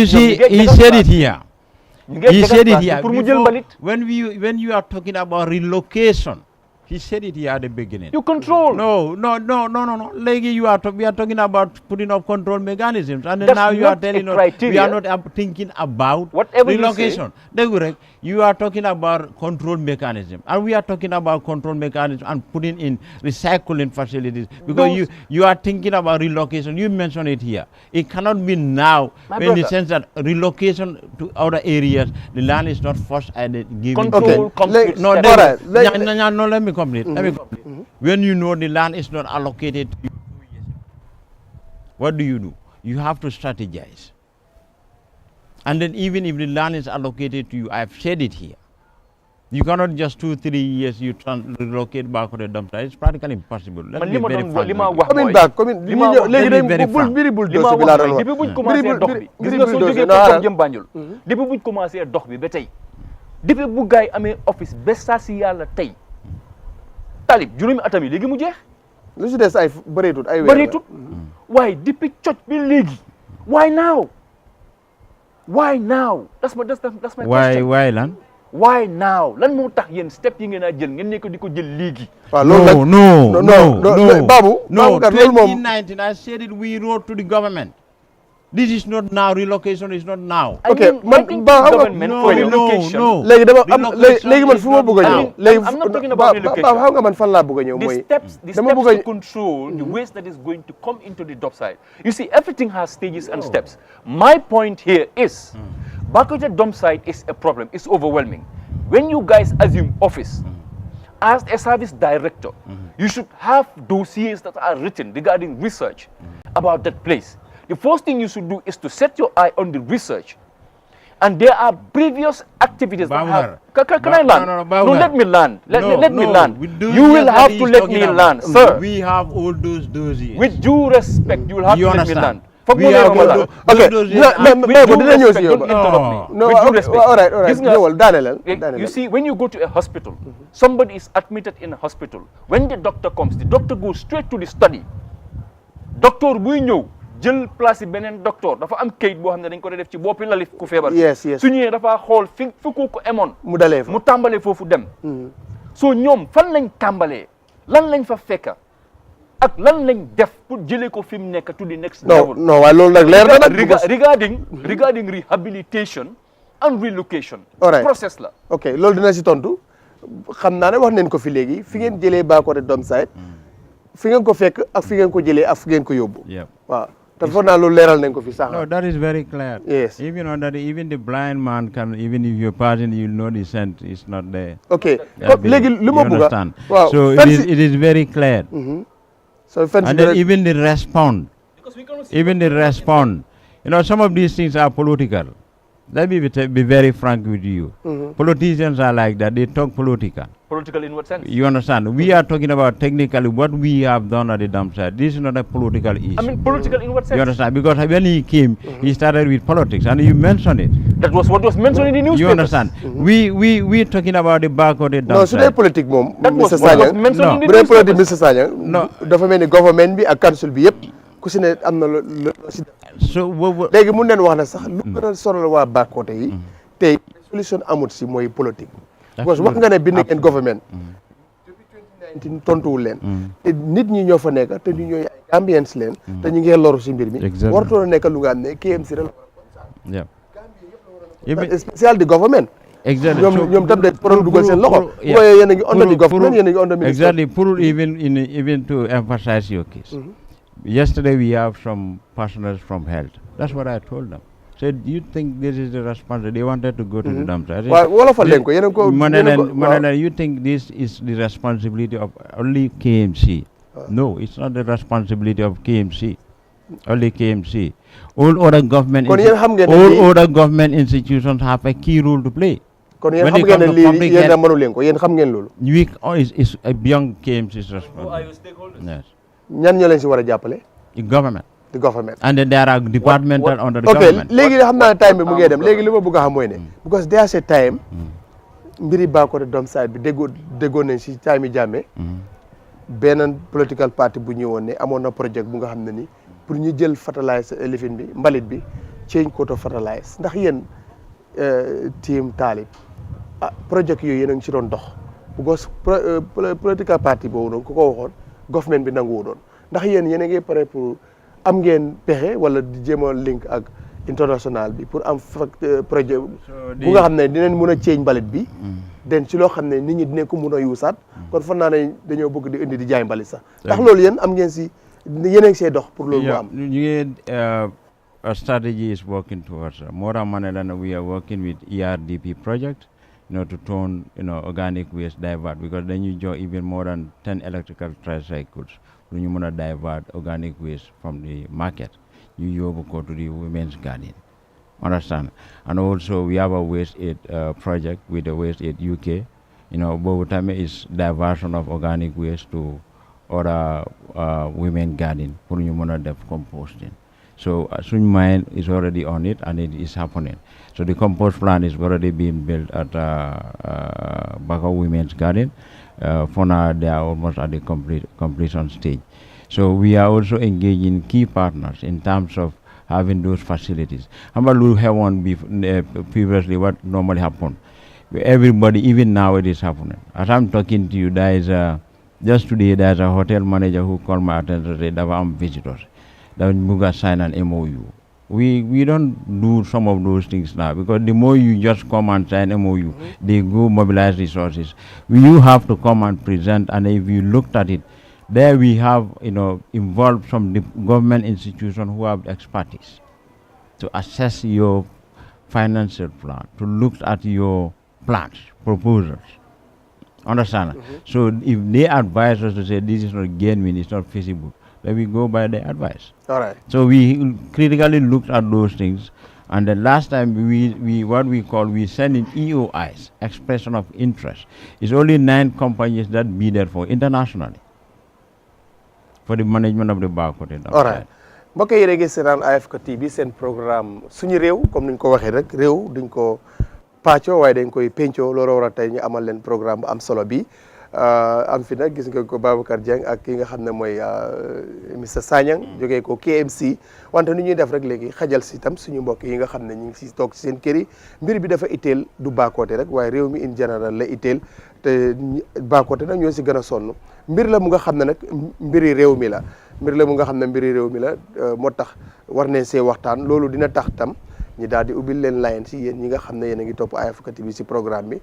S1: see, he said it here. He said it here. When you are talking about relocation, he said it here at the beginning.
S3: You control.
S1: No. Like we are talking about putting up control mechanisms, and then now you are telling us we are not thinking about relocation. You are talking about control mechanism, and we are talking about control mechanism and putting in recycling facilities because you are thinking about relocation. You mentioned it here. It cannot be now in the sense that relocation to other areas, the land is not first given. No, let me complete. When you know the land is not allocated to you, what do? You have to strategize. And then even if the land is allocated to you, I have said it here. You cannot just 2-3 years you relocate back to the dump site. It's practically impossible. Let me be very frank.
S2: Coming back.
S3: Depuis bu gaay amé office bessasial tay talib juroomi atami legi mu jeex
S2: lu ci dess ay bëreetut ay wër
S3: bëreetut why depuis cioc bi legi why now that's my question why now lan mo tax yeen step yi ngeena jël ngeen ne ko diko jël legi
S1: no
S2: babu
S1: 2019 I said it, we wrote to the government. This is not now. Relocation is not now.
S2: Okay,
S3: I'm not talking about relocation.
S2: How nga man fan la bëgg ñew moy
S3: the steps to control the waste that is going to come into the dump site. You see, everything has stages and steps. My point here is Bakoteh Dumpsite is a problem. It's overwhelming. When you guys assume office as a service director, you should have dossiers that are written regarding research about that place. The first thing you should do is to set your eye on the research. And there are previous activities that have... Can I land? No, let me land. Let me land. You will have to let me land, sir.
S1: We have all those dossiers.
S3: With due respect, you will have to let me land.
S1: We have all
S2: okay.
S3: With due respect, don't interrupt me. With due respect.
S2: All right.
S3: You see, when you go to a hospital, somebody is admitted in a hospital. When the doctor comes, the doctor goes straight to the study. Doctor buy ñew jël place benen docteur dafa am kayit bo xamne dañ ko def ci bopi lalif ku febar su ñëwé dafa xol fi ko émon
S2: mu dalé fa
S3: mu tambalé fofu dem so ñom fan lañ tambalé lan lañ fa fekk ak lan lañ def pour jëlé ko fim nek to the next level
S2: no wa lool nak leer na nak
S3: regarding rehabilitation and relocation process la
S2: okay lool dina ci tontu xamna né wax nañ ko fi légui fi ngeen jëlé Bakoteh Dumpsite fi ngeen ko fekk ak fi ngeen ko jëlé ak fi ngeen ko yobbu waaw
S1: no, that is very clear.
S2: Yes.
S1: Even the blind man can, even if you're passing, you know the scent is not there.
S2: Okay.
S1: You understand? Wow. So it is very clear.
S2: So
S1: and then even the response. Some of these things are political. Let me be very frank with you. Politicians are like that. They talk political.
S3: Political in what sense?
S1: You understand? We are talking about technically what we have done at the dump site. This is not a political issue.
S3: I mean, political in what sense?
S1: You understand? Because when he came, he started with politics, and you mentioned it.
S3: That was what was mentioned in the newspapers.
S1: You understand? We talking about the Bakoteh Dumpsite.
S2: No, so they politics, mom.
S3: That was what was mentioned in the newspapers.
S2: No, the government bi ak council bi yep. ku si ne am na loo si def.
S1: So
S2: léegi mun neen wax na sax lu gën a sonal waa Bakoteh yi tey solution amut si mooy politique parce que wax nga ne bind ngeen government depuis 2019 tontuwul leen te nit ñi ñoo fa nekk te ñu ñooy ay Gambians leen te ñu ngi loru si mbir mi waratoon a nekk lu nga xam ne KMC rek la Gambie spécial di government
S1: exactly
S2: ñoom tam de pour dugal seen loxo mooy yéen a ngi under the government yéen a ngi under minister
S1: exactly pour even to emphasize your case yesterday we have some personals from health. That's what I told them. Said, do you think this is the responsibility? They wanted to go to the dumpster. You think this is the responsibility of only KMC? No, it's not the responsibility of KMC. Only KMC. All other government institutions have a key role to play.
S2: Kon yéen xam ngeen ne lii yéen a mënu leen ko yéen xam ngeen loolu.
S1: Is beyond KMC's responsibility. Who are your stakeholders? Yes.
S2: ñan ñoo leen si war a jàppale.
S1: The government.
S2: The government.
S1: And then there are departmental under the government.
S2: ok léegi xam naa time bi mu ngi dem léegi li ma bëgg a xam mooy ne. because there's a time. mbiri Bakoteh Dumpsite bi déggoon nañ si time yi jàmme. benn political party bu ñëwoon ne amoon na projet bu nga xam ne ni pour ñu jël fertilize lifin bi mbalit bi change ko to fertilize ndax yéen team Talib projet yooyu yéen a ngi si doon dox. because political party boobu noonu ku ko waxoon. government bi nangu doon ndax yéen a ngi pare pour am ngeen pexe wala di jéem a link ak international bi pour am projet bu nga xam ne dinañ mën a ceeñ mbalit bi den ci loo xam ne nit ñi dinañ ko mën a yuusaat kon fan naa ne dañoo bëgg di indi di jaay mbalit sax ndax loolu yéen am ngeen si yéen a ngi see dox pour loolu mu am
S1: our strategy is working towards more than we are working with ERDP project to turn organic waste divert because then you join even more than 10 electrical tricycles when you want to divert organic waste from the market you go to the women's garden. Understand? And also we have a waste aid project with the waste aid UK. Both time is diversion of organic waste to other women garden for you want to composting. So Sun Mine is already on it and it is happening. So the compost plant is already being built at Bakoteh Women's Garden. For now, they are almost at the completion stage. So we are also engaging key partners in terms of having those facilities. Hambalu have one previously what normally happened. Everybody, even now it is happening. As I'm talking to you, there is just today there's a hotel manager who called my attention and said there were visitors. That Muga sign an MOU. We don't do some of those things now because the more you just come and sign MOU, they go mobilize resources. You have to come and present, and if you looked at it, there we have involved some government institutions who have expertise to assess your financial plan, to look at your plans, proposals. Understand? So if they advise us to say this is not genuine, it's not feasible, then we go by their advice.
S2: All right.
S1: So we critically looked at those things, and the last time we send in EOIs, expression of interest. It's only 9 companies that bid for internationally for the management of the Bakoteh Dumpsite.
S2: All right. mbokk yi rek seetaan AFK TV seen programme suñu réew comme ni ñu ko waxee rek réew duñ ko pàccoo waaye dañ koy pencoo loolu war a tey ñu amal leen programme bu am solo bi am fi nag gis nga ko Babacar Dieng ak ki nga xam ne mooy Mr Sanyang jógee ko KMC wante ni ñuy def rek léegi xajal si tam suñu mbokk yi nga xam ne ñu ngi si toog si seen kër yi mbir bi dafa itteel du Bakoteh rek waaye réew mi in général la itteel te Bakoteh nag ñoo si gën a sonn mbir la mu nga xam ne nag mbiri réew mi la mbir la mu nga xam ne mbiri réew mi la moo tax war nañ see waxtaan loolu dina tax tam ñi daal di ubbil leen line si yéen ñi nga xam ne yéen a ngi topp AFK TV si programme bi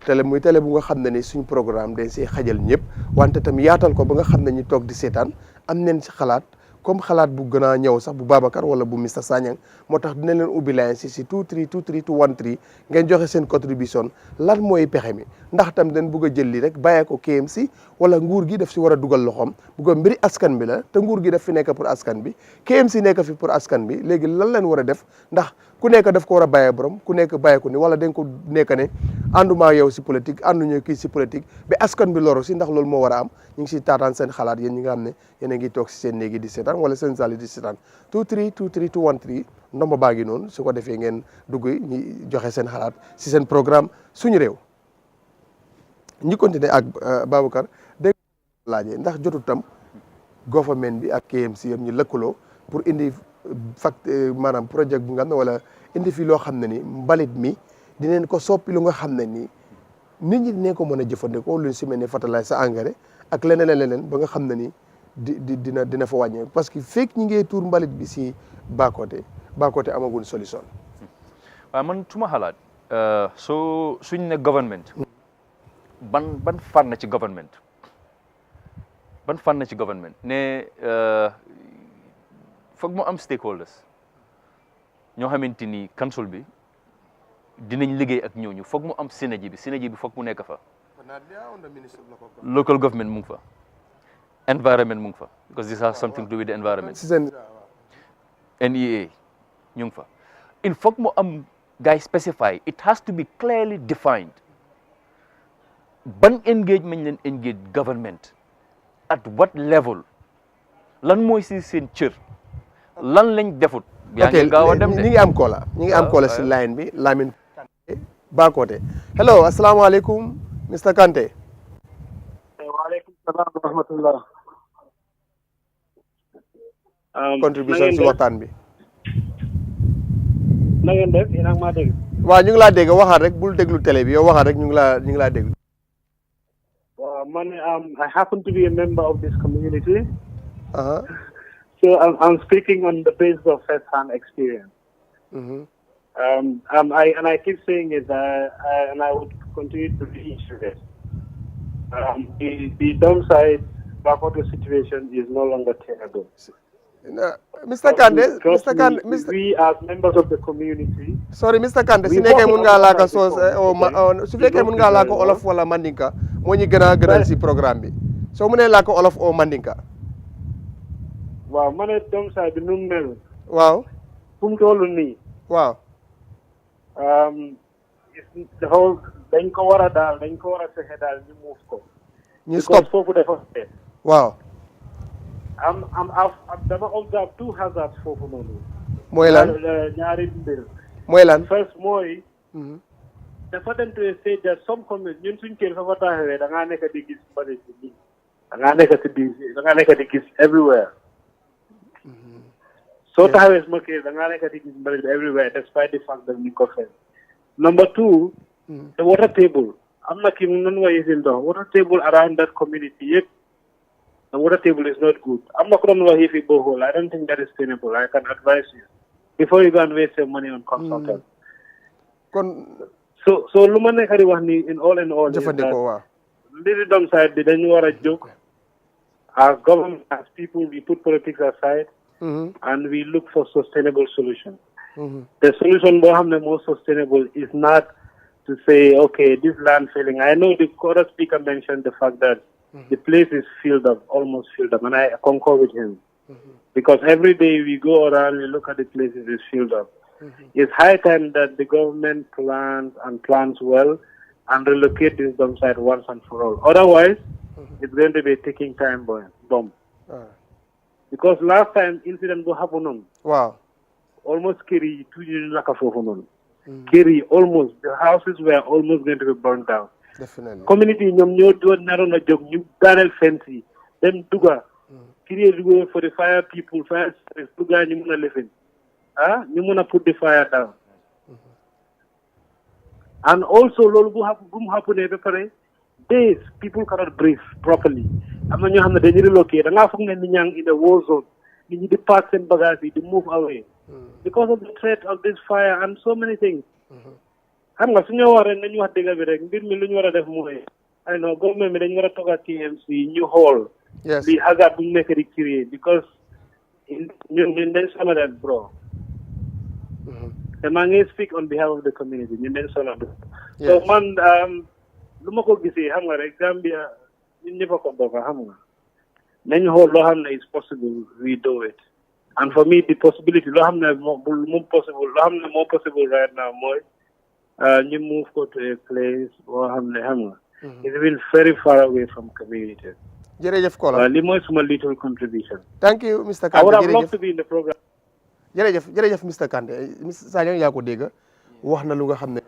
S2: télé muy télé bu nga xam ne ni suñu programme dañ see xajal ñëpp wante tam yaatal ko ba nga xam ne ñu toog di seetaan am neen si xalaat comme xalaat bu gën a ñëw sax bu Babacar wala bu Mr Sanyang moo tax dina leen ubbi line si 2323213 ngeen joxe seen contribution lan mooy pexe mi ndax tam dañ bëgg a jël li rek bàyyee ko KMC wala nguur gi daf si war a dugal loxoom bu ko mbiri askan bi la te nguur gi daf fi nekk pour askan bi KMC nekk fi pour askan bi léegi lan leen war a def ndax ku nekk daf ko war a bàyyee borom ku nekk bàyyee ko ni wala dañ ko nekk ne ànduma yow si politique ànduñu kii si politique ba askan bi loru si ndax loolu moo war a am ñu ngi si taataan seen xalaat yéen ñi nga xam ne yéen a ngi toog si seen néegi di seetaan wala seen saali di seetaan 2323213 ndomba baa ngi noonu su ko defee ngeen dugg ñi joxe seen xalaat si seen programme suñu réew ñi continuer ak Babacar dégg laajee ndax jotu tam government bi ak KMC yëpp ñu lëkkaloo pour indi maanaam projet bu nga xam ne wala indi fi loo xam ne ni mbalit mi dinañ ko soppi lu nga xam ne nii nit ñi dinañ ko mën a jëfandikoo lu si mel ne fertiliser sa engrais ak leneen ba nga xam ne ni dina fa wàññee parce que fekk ñi ngay tuur mbalit bi si Bakoteh amaguñ solution.
S3: waaw man suma xalaat suñ ne government ban fànn ci government ne foog mu am stakeholders ñoo xamante ni council bi dinañ liggéey ak ñooñu foog mu am synergie bi foog mu nekk fa. Local government mu ngi fa. Environment mu ngi fa because this has something to do with the environment. NEA ñu ngi fa. Il faut mu am guy specify it has to be clearly defined ban engagement leen engage government at what level lan mooy si seen cër lan lañ defut. yaa ngi gaaw a dem de
S2: ñi ngi am kola si line bi Lamine Kanté Bakoteh. Hello, asalaamaaleykum Mr. Kanté.
S5: Waaleykum salaam wa rahmatullah.
S2: Contribution si waxtaan bi.
S5: na ngeen def yéen a ngi maa dégg.
S2: waaw ñu ngi laa dégg waxaat rek bul déglu télé bi yow waxaat rek ñu ngi laa déglu.
S5: waaw man I happen to be a member of this community.
S2: So
S5: I'm speaking on the basis of first-hand experience. I keep saying it, and I would continue to reiterate. The Dumpsite Bakoteh situation is no longer tenable.
S2: Mr. Kanté,
S5: we as members of the community.
S2: Sorry, Mr. Kanté, su fekkee mun ngaa laaka su fekkee mun ngaa laaka olof wala mandinka moo ñu gënal si programme bi soo mënee laaka olof o mandinka.
S5: waaw ma ne Dumpsite bi nu mu mel.
S2: waaw.
S5: fu mu toll nii.
S2: waaw.
S5: dañ ko war a fexe daal ñu muuf ko.
S2: ñu stop
S5: foofu dafa fee.
S2: waaw.
S5: dama observe two hazards foofu noonu.
S2: mooy lan
S5: ñaari mbir.
S2: mooy lan.
S5: first mooy. dafa dem to a stage that some communes ñun suñ kër fa fa taxawee da ngaa nekk di gis mbalit bi da ngaa nekk di gis everywhere. soo taxawee suma kër da ngaa nekk di gis mbalit bi everywhere despite the fact that ñu ko fen. Number two, the water table. I'm not even the water table around that community yet. The water table is not good. I'm not going to if borehole. I don't think that is sustainable. I can advise you before you go and waste your money on consultants. So lumane kari wahni in all is that little Dumpsite they don't want a joke. As government, as people, we put politics aside and we look for sustainable solutions. The solution the most sustainable is not to say, okay, this land filling. I know the other speaker mentioned the fact that the place is almost filled up, and I concur with him. Because every day we go around, we look at the places it's filled up. It's high time that the government plans well and relocate this Dumpsite once and for all. Otherwise, it's going to be a ticking time bomb. Because last time incident go happen.
S2: Wow.
S5: Almost Kiri, 2 years Kiri, almost, the houses were almost going to be burned down.
S2: Definitely.
S5: Community, you do not job, you Daniel Fancy, them Duga, Kiri for the fire people, fire service, Duga, you wanna live in. You wanna put the fire down. And also, Lolo happen every days, people cannot breathe properly. I'm not going to relocate, and I'm in the war zone. You need the parks and bagasi to move away. Because of the threat of this fire and so many things. I know government talk at TMC, new hall.
S2: Yes.
S5: The hazard will make it create because in some of that, bro. The man speak on behalf of the community. So man, lumako gisi hamga rek Gambia ñepp ko bokk hamga. Nañ hol lo xamne is possible, we do it. And for me, the possibility, more possible right now, you move to a place, it's been very far away from community. It's my little contribution.
S2: Thank you, Mr. Kante.
S5: I would have loved to be in the program.
S2: Mr. Kante, Mr. Sanyang yaa ko dégg wax na lu nga xam ne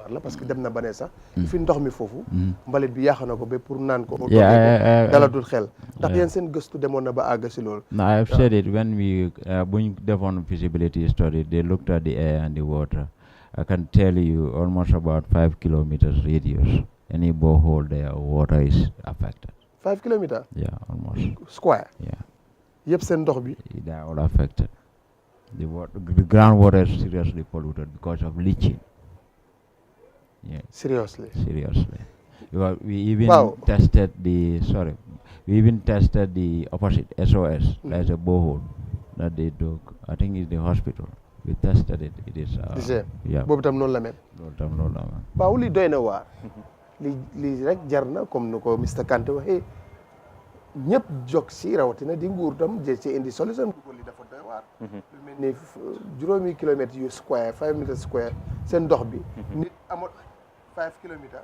S2: waar la parce que dem na ba ne sax fi ndox mi foofu mbalit bi yàq na ko ba pour naan ko dalatul xel ndax yéen seen gëstu demoon na ba àgg si loolu.
S1: No, I've said it when we buñ defoon feasibility study they looked at the air and the water. I can tell you almost about 5 kilometers radius. Any borehole there, water is affected.
S2: 5 kilometers?
S1: Yeah, almost.
S2: Square?
S1: Yeah.
S2: Yep, send ndox bi.
S1: They are all affected. The groundwater is seriously polluted because of leaching. Yeah.
S2: Seriously?
S1: Seriously. We even tested the, we even tested the opposite, SOS. There's a borehole that they took, I think it's the hospital. We tested it. It is. Yeah.
S2: Bobu tam non la mel.
S1: Bobu tam non la mel.
S2: Ba li doyna waar. li rek jarna comme nuko Mr Kanté waxe ñepp jog ci rawatina di nguur tam je ci indi solution bu li dafa doy waar. Lu melni juróomi kilomètres yu square 5 meters square sen ndox bi nit amul 5 kilomètres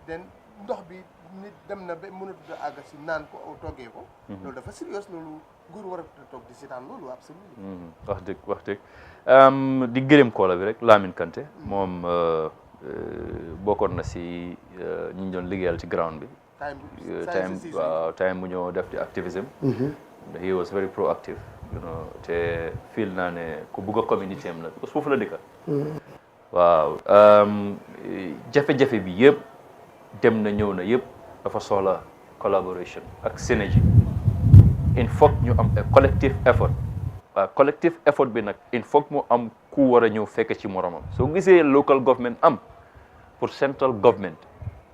S2: den ndox bi nit dem na ba mënut a àgg si naan ko aw toggee ko. loolu dafa sérieux loolu nguur war a toog di seetaan loolu absolument.
S3: wax dëgg di gërëm koola bi rek Lamine Kanté moom bokkoon na si ñi ñu doon liggéeyal ci ground bi. time bu ñëw def di activism. He was very proactive. te feel naa ne ku bugg a communauté am la parce que foofu la dëkka. waaw jafe-jafe bi yëpp dem na ñëw na yëpp dafa soxla collaboration ak synergie. il faut ñu am collective effort waaw collective effort bi nag il faut mu am ku war a ñëw fekk ci moromam soo gisee local government am pour central government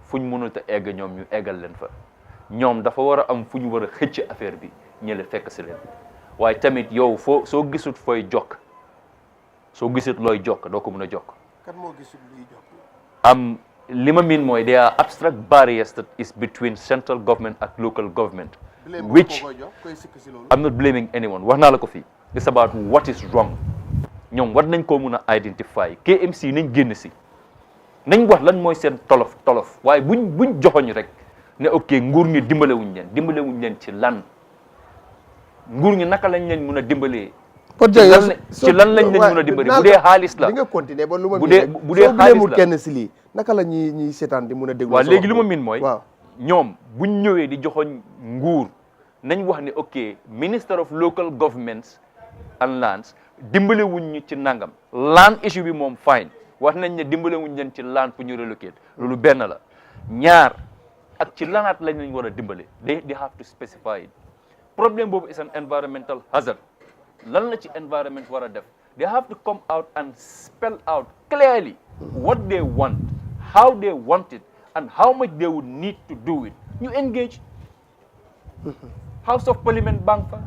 S3: fu ñu mënut a egg ñoom ñu eggal leen fa ñoom dafa war a am fu ñu war a xëcc affaire bi ñële fekk si leen waaye tamit yow soo gisut fooy jokk soo gisut looy jokk doo ko mën a jokk.
S2: kan moo gisut luy jokk.
S3: li ma miin mooy there are abstract barriers that is between central government ak local government. which I'm not blaming anyone wax naa la ko fii it's about what is wrong ñoom war nañ koo mun a identify KMC nañ génn si nañ wax lan mooy seen tolof waaye buñ joxoñ rek ne ok nguur ñi dimbalewuñ leen ci lan nguur ñi naka lañ leen mun a dimbalee ci lan lañ leen mun a dimbalee bu dee xaalis la
S2: di nga continuer ba lu ma
S3: bu dee xaalis la
S2: kenn si lii naka la ñuy seetaan di mun a déglu
S3: waaw léegi lu ma miin mooy ñoom buñ ñëwee di joxoñ nguur nañ wax ne ok minister of local governments and lands dimbale wuñ ñu ci nangam land issue bi moom fine wax nañ ne dimbale wuñ leen ci land pour ñu relocate loolu benn la ñaar ak ci lanaat lañ lañ war a dimbale they have to specify it problème boobu is an environmental hazard lan la ci environment war a def they have to come out and spell out clearly what they want how they want it and how much they would need to do it ñu engage House of Parliament bank fa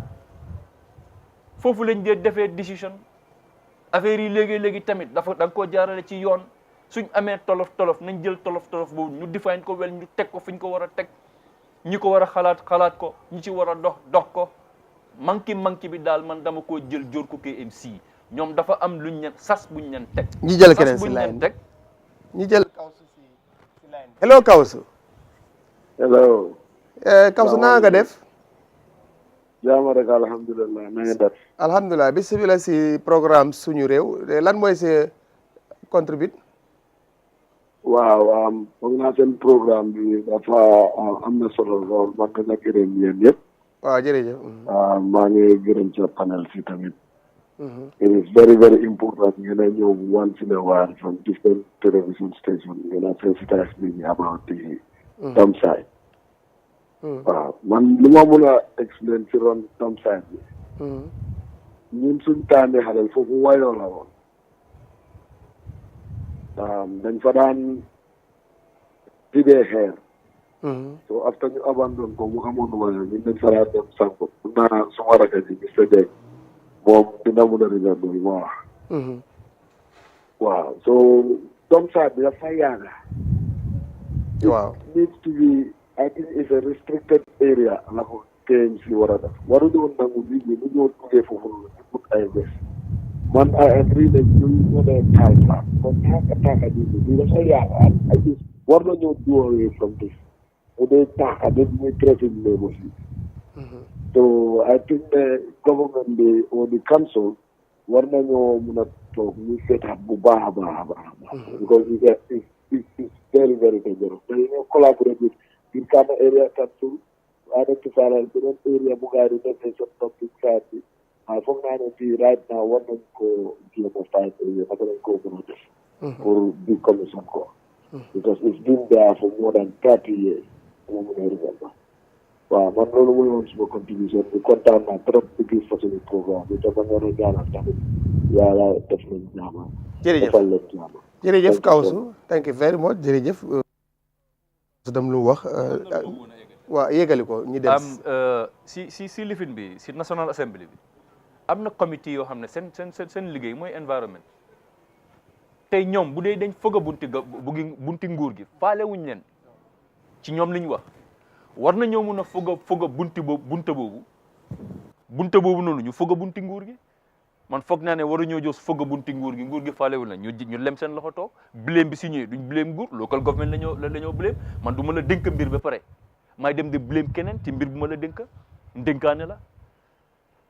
S3: foofu lañ dee defee décision affaire yi léegi tamit da nga koo jaarale ci yoon suñ amee tolof nañ jël tolof boobu ñu define ko wel ñu teg ko fi ñu ko war a teg ñi ko war a xalaat ko ñi ci war a dox ko manki bi daal man dama koo jël jóor ko KMC ñoom dafa am luñ leen sas buñ leen teg
S2: ñi jël keneen si line teg ñi jël Kawsu si line hello Kawsu
S5: hello
S2: Kawsu naa nga def
S5: jaama rek alhamdulilah na nga def
S2: alhamdulilah bismillah si programme suñu réew lan mooy sa contribute
S5: waaw foog naa seen programme bi dafa am na solo lool man nga gërëm yéen yëpp
S2: waaw jërëjëf
S5: maa ngi gërëm sa panel si tamit it is very very important ngeen a ñëw once in a while from different television stations ngeen a sensitize me about the dumpsite waaw man li ma mën a explain ci ron dumpsite bi ñun suñ taamee xalel foofu wayoo la woon dañ fa daan tidee xeer so after ñu abandon ko mu amoon wayo ñun dañ fa daan dem sanko mun naa suma raka ji Mr Dieng moom dina mun a remember li ma wax waaw so dumpsite bi dafa yaaga
S2: waaw
S5: needs to be I think it's a restricted area la ko KMC war a def waru doon nangu nit ñi ñu ñëw duggee foofu ñu put ay bés man I agree that ñu ñoo dee taal plan kon taaka nit ñi dafa yaaga I think war na ñoo do away from this bu dee taaka nit ñi threaten labor si so I think the government bi or the council war nañoo mun a toog ñu seetaat bu baax a baax because is very, very dangerous. But you know, collaborate with Birkama area council, identify an area Bugari, some topic family. From right now, one of the GMO5 area, another go for big commission call. Because it's been there for more than 30 years. Wow, man, no one wants contribution. We contact my trop big facility program. We talk about the Ghana. Yeah, definitely.
S2: Jërëjëf Kawsu, thank you very much. Jërëjëf. Dam lu wax waa yégali ko ñi dem
S3: si lifin bi si National Assembly bi am na comité yoo xam ne seen liggéey mooy environnement tey ñoom bu dee dañ foog a bunti nguur gi faale wuñ leen ci ñoom li ñu wax war na ñoo mun a foog a bunta boobu noonu ñu foog a bunti nguur gi man foog naa ne waruñoo jos foog a bunti nguur gi faalewul na ñu lem seen loxo toog blame bi si ñëwee duñ blame nguur local government la ñoo blame man du ma la dénk mbir ba pare may dem di blame keneen ci mbir bu ma la dénk ndénkaane la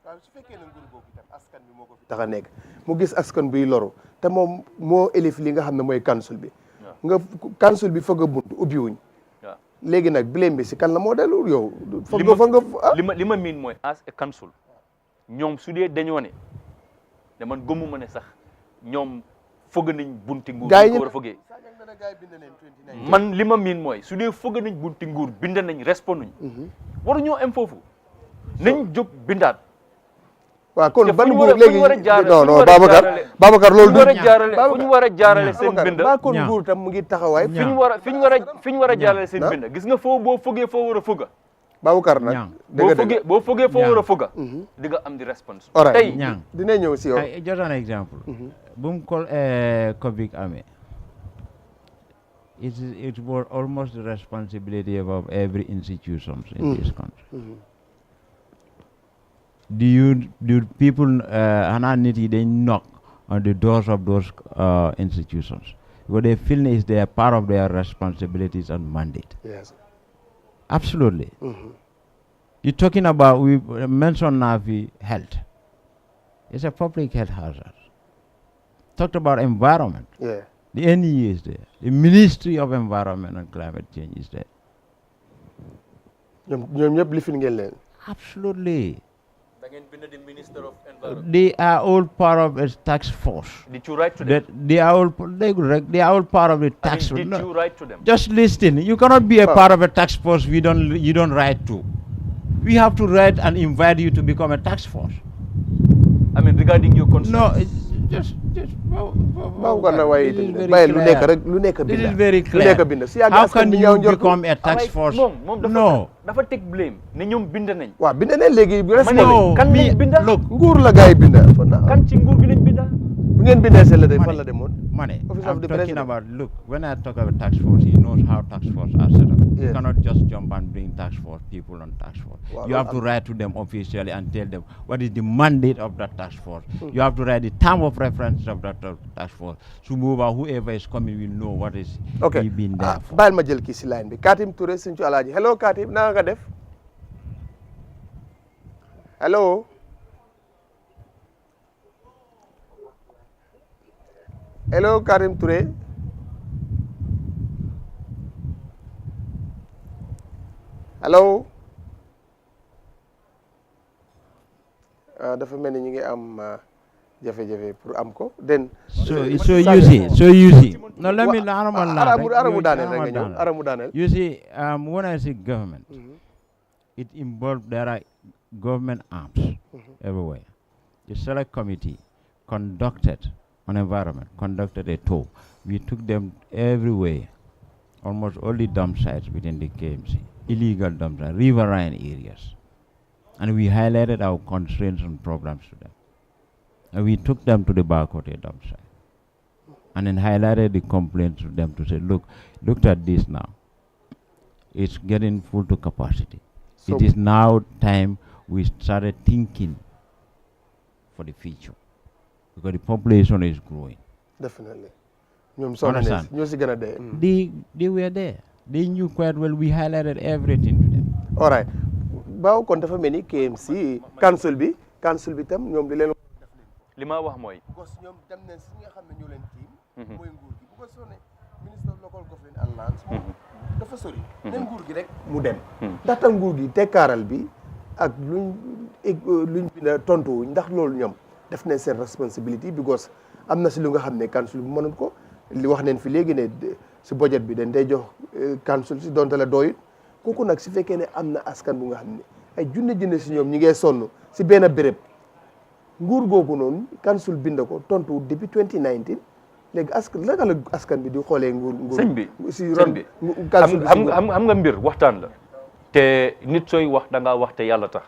S2: waaw su fekkee ne nguur googu itam askan bi moo ko fi tax a nekk mu gis askan biy loru te moom moo élif li nga xam ne mooy council bi nga council bi foog a bunt ubbiwuñ léegi nag blame bi si kan la moo dellu yow
S3: li ma miin mooy as a council ñoom su dee dañoo ne man gëmuma ne sax ñoom foog nañ bunti nguur ko war a fogee man li ma miin mooy su dee foog nañ bunti nguur bind nañ respond nañ waru ñoo am foofu nañ jóg bindaat
S2: waaw kon ban nguur léegi non Babacar loolu du
S3: fu ñu war a jaarale seen bind
S2: ba kon nguur tam mu ngi taxawaay
S3: fi ñu war a jaarale seen bind gis nga foo boo fogee foo war a foga
S2: Babacar nag
S3: boo fogee foo war a foga di nga am di response
S2: tey dina ñëw si yow
S1: just an example bu mu Covid amee it was almost the responsibility of every institution in this country do people xanaa nit yi they knock on the doors of those institutions because they feel it's their part of their responsibilities and mandate.
S2: Yes.
S1: Absolutely. You're talking about, we mentioned Navi health. It's a public health hazard. Talked about environment.
S2: Yeah.
S1: The NE is there. The Ministry of Environment and Climate Change is there. Absolutely.
S3: The Minister of Environment.
S1: They are all part of a task force.
S3: Did you write to them?
S1: They are all part of the task force.
S3: Did you write to them?
S1: Just listen. You cannot be a part of a task force you don't write to. We have to write and invite you to become a task force.
S3: I mean, regarding your concern.
S1: No, it's just
S2: this is
S1: very clear. How can you become a task force? No.
S3: Dafa take blame. Ne ñoom bind nañ.
S2: Waaw bind nañ léegi
S3: kan lañ binda?
S2: Look, nguur la gaay binda.
S3: Kan ci nguur gi lañ binda?
S2: Bu ngeen bindee seen la day fan la demoon.
S1: Money. I'm talking about, look, when I talk about task force, he knows how task force are set up. Yes. You cannot just jump and bring task force people on task force. Wow, you have to write to them officially and tell them what is the mandate of that task force. You have to write the term of reference of that task force. So whoever is coming will know what is he been there for.
S2: Baal ma jël kii si line bi. Katim Touré Sinthiou Alhaji. Hello Katim, na nga def? Hello. Hello Karim Touré. Hello. Dafa mel ni ñu ngi am jafe-jafe pour am ko. Then
S1: so you see. No, let me
S2: aramu daaneel rek nga ñëw. Aramu daaneel.
S1: You see, when I say government, it involves, there are government arms everywhere. The select committee conducted on environment, conducted a tour. We took them everywhere, almost all the dump sites within the KMC, illegal dump sites, riverine areas. And we highlighted our constraints and programs to them. And we took them to the Bakoteh Dumpsite. And then highlighted the complaints to them to say, look at this now. It's getting full to capacity. So it is now time we started thinking for the future. Because the population is growing.
S2: Definitely.
S1: Understand? They were there. They knew quite well. We highlighted everything to them.
S2: All right. Bao kon dafa mel ni KMC council bi tam ñoom di leen
S3: li ma wax mooy
S2: because ñoom dem nañ si nga xam ne ñoo leen tiim mooy nguur gi bu ko sone ministre of local government and lands dafa sori nen nguur gi rek mu dem ndax tam nguur gi tekkaaral bi ak luñ bina tontu ndax loolu ñoom def nañ seen responsibility because am na si lu nga xam ne council bi mënut ko li wax neen fi léegi ne si budget bi dañ day jox council si donte la doyut kooku nag si fekkee ne am na askan bu nga xam ne ay junne si ñoom ñi ngee sonn si benn béréb nguur googu noonu council bind ko tontu depuis 2019 léegi askan bi di xoolee nguur
S3: sëñ bi
S2: si ron
S3: xam nga mbir waxtaan la te nit sooy wax da ngaa wax te yàlla tax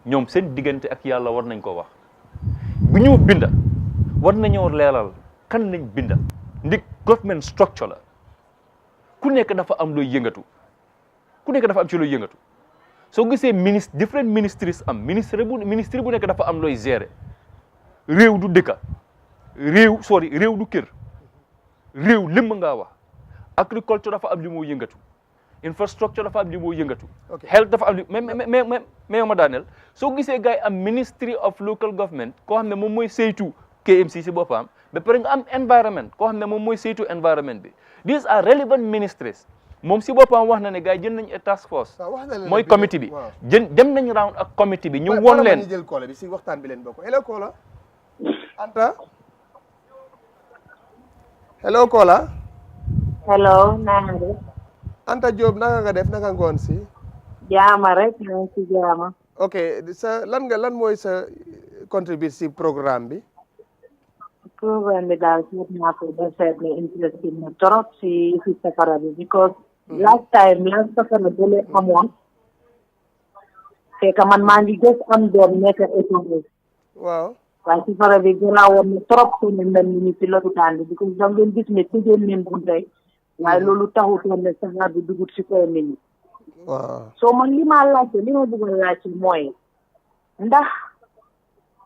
S3: ñoom seen diggante ak yàlla war nañ ko wax bu ñu binda war nañoo leeral kan lañ binda ndik government structure la ku nekk dafa am looy yëngatu ku nekk dafa am ci looy yëngatu soo gisee different ministries am ministre bu nekk dafa am looy gérer réew du dëkka réew du kër réew lim ngaa wax agriculture dafa am li moo yëngatu infrastructure dafa am li moo yëngatu health dafa am li mais ma daaneel soo gisee gars yi am ministry of local government koo xam ne moom mooy saytu KMC si boppam ba pare nga am environment koo xam ne moom mooy saytu environment bi these are relevant ministries moom si boppam wax na ne gars yi jël nañ a task force mooy committee bi dem nañ round ak committee bi ñu won leen
S2: jël kola bi si waxtaan bi leen bokk hello kola Anta hello kola
S6: hello naa nga def
S2: Anta Diop naka nga def naka ngoon si
S6: jaama rek na si jaama
S2: ok lan mooy sa contribuer si programme bi
S6: daal seet naa ko ba seet ne interesting na trop si safara bi because last safara bële amoon fekk man maa ngi gës am doom nekk étudiant
S2: waaw
S6: waaye safara bi gënaawoon na trop ko ne mel ni si lopitaan bi because da ngeen gis ne tëjoon neen buntay waaye loolu taxutoon ne safara bi dugut si kaw nit ñi
S2: waaw
S6: soo man li ma bëgg a laajte mooy ndax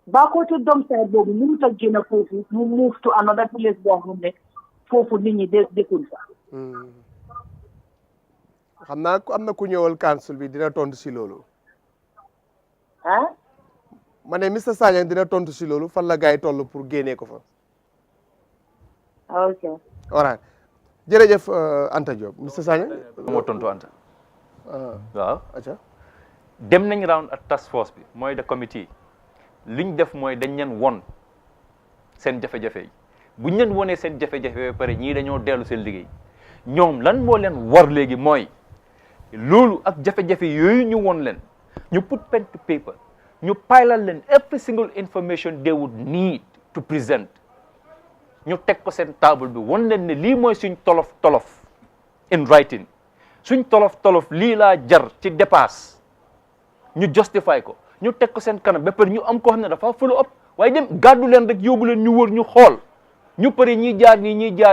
S6: Bakoteh Dumpsite boobu ñu ngi toj génn foofu mu move to another place boo xam ne foofu nit ñi dëkkul fa.
S2: xam naa am na ku ñëwal council bi dina tontu si loolu.
S6: ah.
S2: ma ne Mr Sagnang dina tontu si loolu fan la gars yi toll pour génnee ko fa.
S6: ok.
S2: all right jërëjëf Anta Diop Mr Sagnang.
S3: moo tontu Anta. waaw.
S2: acca
S3: dem nañ round ak task force bi mooy the committee. liñ def mooy dañ leen won seen jafe-jafe yi buñ leen wonee seen jafe-jafe ba pare ñii dañoo dellu seen liggéey ñoom lan moo leen war léegi mooy loolu ak jafe-jafe yooyu ñu won leen ñu put pen to paper ñu pilal leen every single information they would need to present ñu teg ko seen table bi won leen ne lii mooy suñ tolof in writing suñ tolof lii laa jar ci dépasse ñu justify ko ñu teg ko seen kanam ba pare ñu am koo xam ne dafa follow up waaye dem gàddu leen rek yóbbu leen ñu wër ñu xool ñu pare ñiy jaar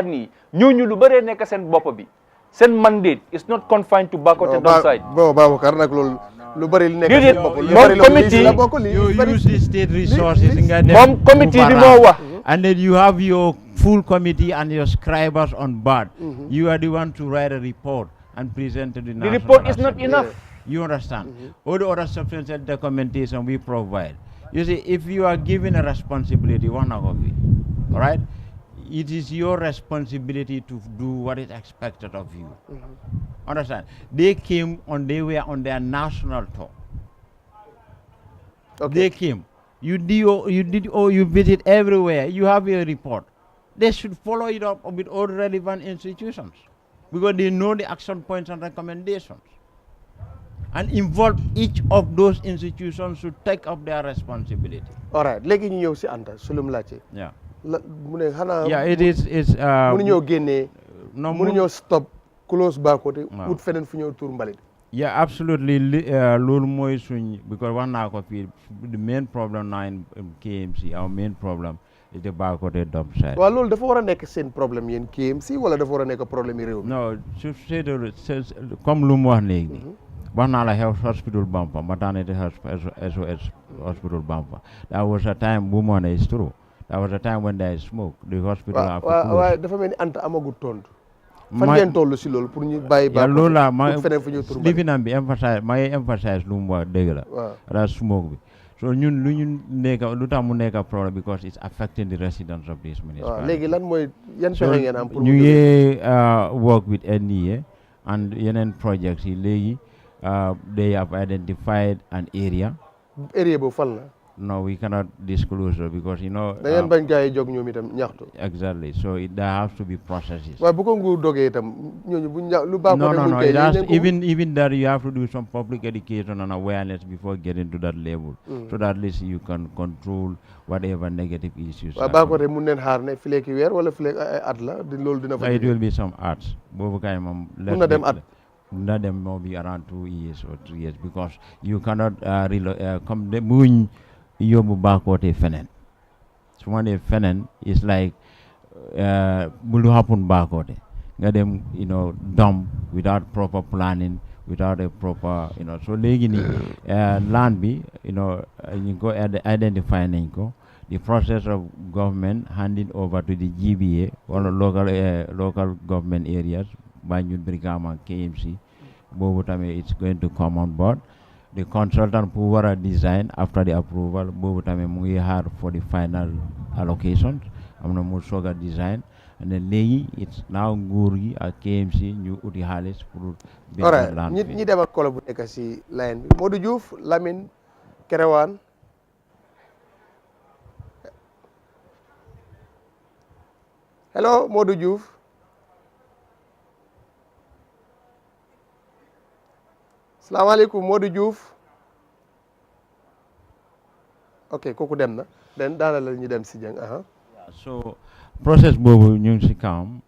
S3: nii ñooñu lu bëree nekk seen bopp bi seen mandate is not confined to Bakoteh Dumpsite.
S2: Babacar nag loolu lu bëri li nekk seen bopp
S3: moom committee
S1: you use the state resources nga dem
S3: moom committee bi moo wax
S1: and then you have your full committee and your scribers on board. You are the one to write a report and present to the National
S3: The report is not
S1: Assembly.
S3: enough.
S1: You understand? All the other substantial documentation we provide. You see, if you are given a responsibility, one of it, all right, it is your responsibility to do what is expected of you. Understand? They were on their national tour.
S2: Okay.
S1: They came. You visit everywhere. You have your report. They should follow it up with all relevant institutions because they know the action points and recommendations. And involve each of those institutions to take up their responsibility.
S2: All right. Léegi ñu ñëw si Anta sulum laajte.
S1: Yeah.
S2: Mu ne xanaa.
S1: Yeah, it's
S2: mënuñoo génnee.
S1: No,
S2: mënuñoo stop close Bakoteh. Wut feneen fu ñëw tuur mbalit.
S1: Yeah, absolutely. Loolu mooy suñ because wax naa ko fii the main problem now in KMC, our main problem is the Bakoteh Dumpsite.
S2: waaw loolu dafa war a nekk seen problème yéen KMC wala dafa war a nekk problème yi réew mi.
S1: No, comme lu mu wax léegi. Wax naa la health hospital bumper, maternity SOS hospital bumper. That was a time, woman is true. That was a time when there is smoke. The hospital have to close.
S2: waaw dafa mel ni Anta amagut tontu. fan ngeen toll si loolu pour ñu bàyyi baax
S1: loolu la ma
S2: feneen fu ñu tur
S1: lifinam bi emphasize ma emphasize lu mu wax dëgg la.
S2: waaw
S1: da smoke bi So ñun lu ñu nekk lu tax mu nekk problem because it's affecting the residents of this municipality.
S2: léegi lan mooy yan pexe ngeen am pour
S1: ñu ngi work with NEA and yeneen projects yi léegi they have identified an area
S2: boobu fan la.
S1: No, we cannot disclose it because
S2: da ngeen bañ gars yi jóg ñoom itam ñaxtu.
S1: Exactly. So there has to be processes.
S2: waaye bu ko nguur dogee itam ñooñu bu lu baax.
S1: No. It has even that you have to do some public education and awareness before getting to that level, so that at least you can control whatever negative issues.
S2: waaw Bakoteh mun neen xaar ne fileeki weer wala fileeki at la loolu dina fa.
S1: It will be some arts. boobu kay moom.
S2: mun na dem at.
S1: Not them maybe around 2 years or 3 years because you cannot come the muñ yóbbu Bakoteh feneen su ma nee feneen is like lu happen Bakoteh nga dem dump without proper planning without a proper so léegi ni land bi ñu ko identify nañ ko the process of government handing over to the GBA or local government areas Banjul Brikama KMC boobu tamit it's going to come on board. The consultant who war a design after the approval boobu tamit mu ngi xaar for the final allocations am na mu soog a design and then léegi it's now nguur gi ak KMC ñu uti xaalis pour
S2: ñi dem ak kolo bu nekk si line bi Modou Diouf Lamine Kerewaan hello Modou Diouf salaamaaleykum Modou Diouf ok kooku dem na den daana la ñu dem si jàng
S1: so process boobu ñu ngi si kawam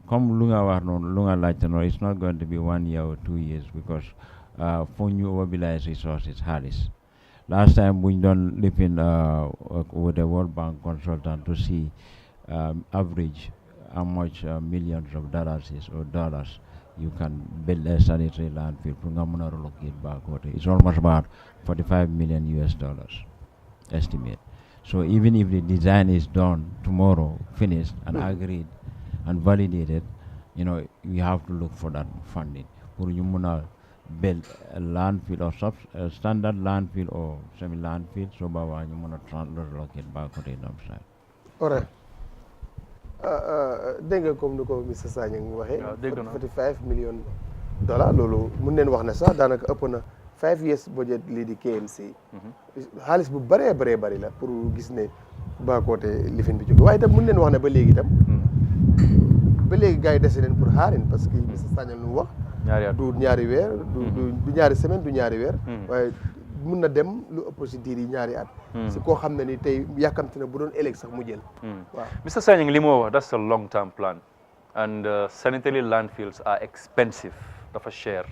S1: comme lu nga wax noonu lu nga laajte noonu it's not going to be 1 year or 2 years because for ñu mobilize resources xaalis last time buñ doon lifin with the World Bank consultant to see average how much millions of dollars you can build a sanitary landfill for Ngamuna relocate Bakoteh. It's almost about $45 million estimate. So even if the design is done tomorrow, finished and agreed and validated, we have to look for that funding. For you build a landfill or standard landfill or semi landfill, so bawa you relocate Bakoteh Dumpsite.
S2: All right. dégg nga comme ni ko Mr Sanyang waxee. $45 million loolu mun neen wax ne sax daanaka ëpp na 5 years budget lii di KMC. xaalis bu bëree bëri la pour gis ne Bakoteh lifin bi jóge waaye itam mun neen wax ne ba léegi itam. ba léegi gars yi dese leen pour xaarin parce que Mr Sanyang lu mu wax. du ñaari weer du ñaari semaine du ñaari weer. waaye mun na dem lu ëpp si diir yi ñaari at. si koo xam ne ni tey yàkkamti na bu doon éleg sax mu jël. waaw
S3: Mr Sanyang li moo wax that's a long term plan and sanitary landfills are expensive dafa cher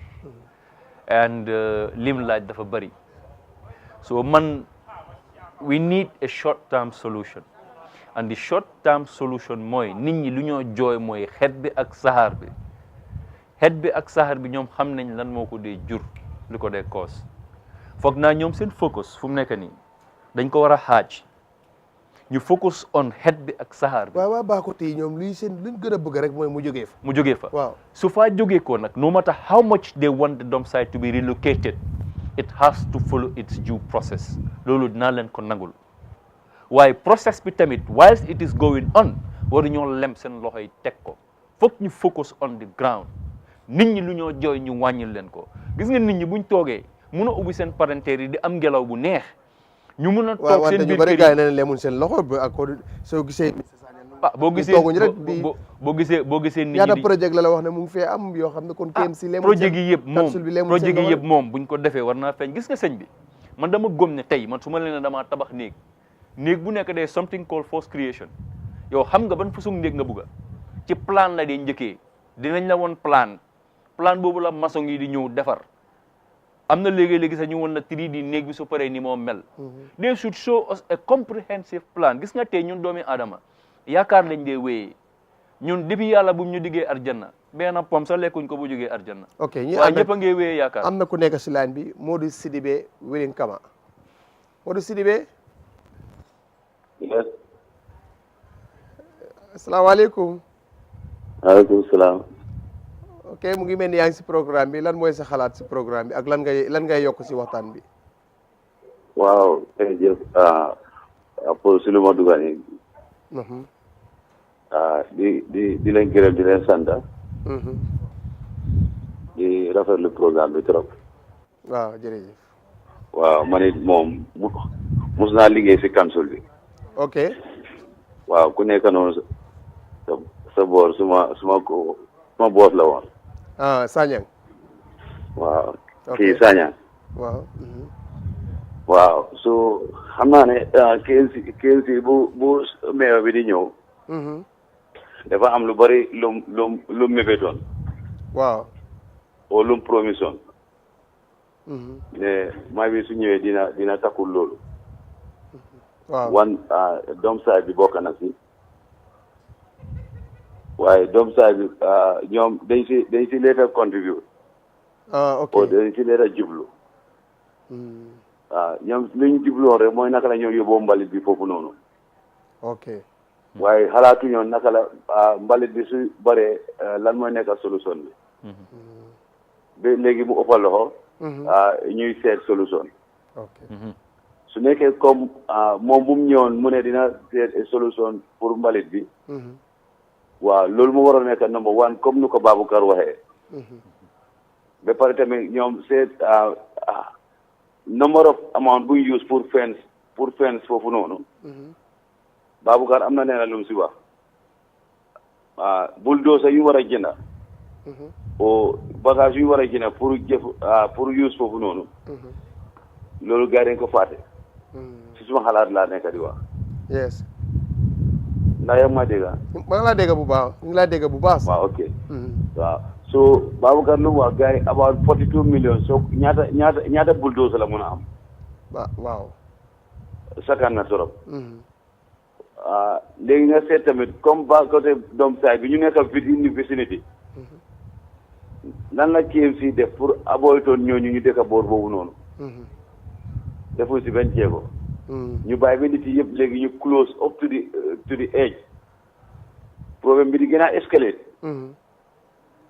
S3: and lim laaj dafa bëri so we need a short term solution and the short term solution mooy nit ñi lu ñoo jooy mooy xet bi ak saxaar bi ñoom xam nañ lan moo ko dee jur li ko dee cause foog naa ñoom seen focus fu mu nekk nii dañ ko war a xaaj ñu focus on xet bi ak saxaar bi.
S2: waaw Bakoteh ñoom luñ gën a bëgg rek mooy mu jógee fa. waaw
S3: su faa jógee ko nag no matter how much they want the dump site to be relocated it has to follow its due process loolu dinaa leen ko nangul waaye process bi tamit whilst it is going on waru ñoo lem seen loxo yi teg ko foog ñu focus on the ground nit ñi lu ñoo jooy ñu wàññil leen ko gis nga nit ñi buñ toogee mun a ubbi seen parenteer yi di am ngelaw bu neex ñu mun a toog seen biir kër yi
S2: waaw wante lemun seen loxo ba ak soo gisee.
S3: boo gisee nit ñi
S2: ñaata projet la wax ne mu ngi fee am yoo xam ne kon KMC lemun
S3: projet gi yëpp moom buñ ko defee war naa feeñ gis nga sëñ bi man dama gëm ne tey man su ma leen damaa tabax néeg bu nekk day something called force creation yow xam nga ban façon néeg nga bëgga ci plan la dee njëkkee dinañ la woon plan boobu la maçon yi di ñëw defar am na léegi-léegi sax ñu woon na 3D néeg bi su paree ni moo mel they should show us a comprehensive plan gis nga tey ñun doomi aadama yaakaar lañ dee wéyee ñun depuis yàlla bu ñu diggee arjanna benn pom sax lekkuñ ko bu jógee arjanna
S2: ok
S3: waaye ñëpp a ngee wéyee yaakaar
S2: am na ku nekk si line bi Modou Sidibé Willing Kama Modou Sidibé
S7: yes
S2: asalaamaaleykum
S7: waaleykum salaam
S2: ok mu ngi mel ni yaa ngi si programme bi lan mooy sa xalaat si programme bi ak lan ngay yokk si waxtaan bi
S7: waaw jërëjëf pour si lu ma dugal nii di leen gërëm di leen sant di rafetlu programme bi trop
S2: waaw jërëjëf
S7: waaw man it moom mus naa liggéey si council bi
S2: ok
S7: waaw ku nekk noonu sa boor suma boos la woon
S2: Sanyang
S7: waaw
S2: ok
S7: kii Sanyang
S2: waaw
S7: waaw so xam naa ne KMC bu meew bi di ñëw dafa am lu bari lu mébétoon
S2: waaw
S7: o lu promission ne maa bi su ñëwee dina takkul loolu
S2: waaw
S7: Dumpsite bi bokk na si waaye Dumpsite bi ñoom dañ si leeta contribute
S2: ok
S7: o dañ si leeta jublu ñoom liñ jubloon rek mooy naka la ñoo yóbboo mbalit bi foofu noonu
S2: ok
S7: waaye xalaatu ñoon naka la mbalit bi su baree lan mooy nekk solution bi ba léegi mu ëppal loxo ñuy seet solution
S2: ok
S7: su nekkee comme moom bu mu ñëwoon mu ne dina seet solution pour mbalit bi waaw loolu mu waroon nekk number one comme nu ko Baboucarr waxee ba pare tamit ñoom seet number of amount bu ñu use pour fence foofu noonu Baboucarr am na nee na lu mu si wax bulldozer yu war a jënda o bagage yu war a jënda pour use foofu noonu loolu gars yi dañ ko fàtte si suma xalaat laa nekk di wax
S2: yes
S7: ndax yaa ma dégg
S2: ma ngi laa dégg bu baax ñu ngi laa dégg bu baax
S7: waaw ok waaw so Baboucarr lu mu wax gars yi about 42 millions so ñaata bulldozer la mun a am
S2: waaw
S7: sakkan na torop léegi nga seet tamit comme Bakoteh Dumpsite bi ñu nekk within vicinity nan la KMC def pour avoidon ñooñu ñu dëkk boor boobu noonu defu si benn jéego ñu bàyyi ba nit yi yëpp léegi ñu close up to the edge problème bi di gën a escalate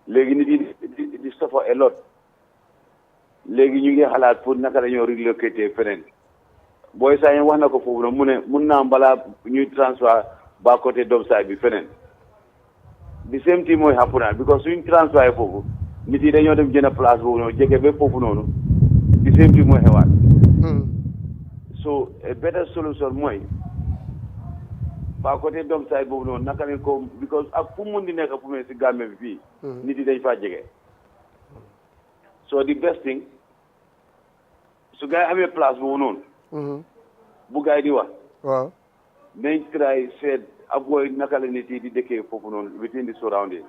S7: léegi nit yi di suffer a lot léegi ñu ngi xalaat pour naka la ñoo relocate feneen booy saa wax na ko foofu noonu mu ne mun naa balaa ñuy transfert Bakoteh Dumpsite bi feneen the same thing mooy happen because suñ transfert foofu nit yi dañoo dem jënd place boobu noonu jege ba foofu noonu the same thing mooy xewaat so a better solution mooy Bakoteh Dumpsite boobu noonu naka ne ko because ak fu mun di nekk fu mu si Gambie bi fii nit yi dañ faa jege so the best thing su gars yi amee place boobu noonu bu gars yi di wax
S2: waaw
S7: nañ try seet avoid naka la nit yi di dëkkee foofu noonu within the surrounding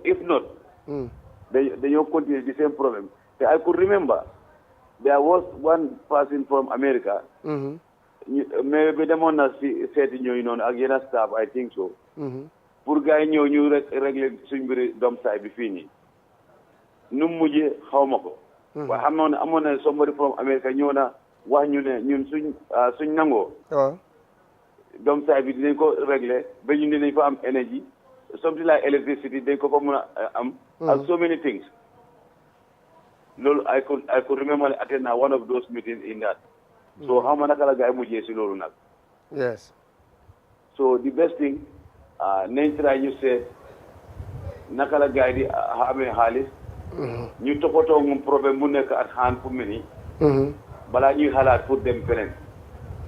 S7: if not dañoo continuer the same problem te I could remember there was one person from America mais bi demoon na si seeti ñooyu noonu ak yenn staff I think so pour gars yi ñëw ñu régler suñ mbiri Dumpsite bi fii nii nu mu mujjee xaw ma ko waaye xam ne amoon na somebody from America ñëw na wax ñu ne ñun suñ nangoo Dumpsite bi dinañ ko régler ba ñun dinañ fa am énergie something like electricity dañ ko mën a am ak so many things loolu I could remember attend na one of those meetings in that so xam nga naka la gars yi mujjee si loolu nag
S2: yes
S7: so the best thing nañ try ñu seet naka la gars yi di amee xaalis ñu toppatoo moom problème bu nekk at xaan fu mu nii balaa ñuy xalaat pour dem feneen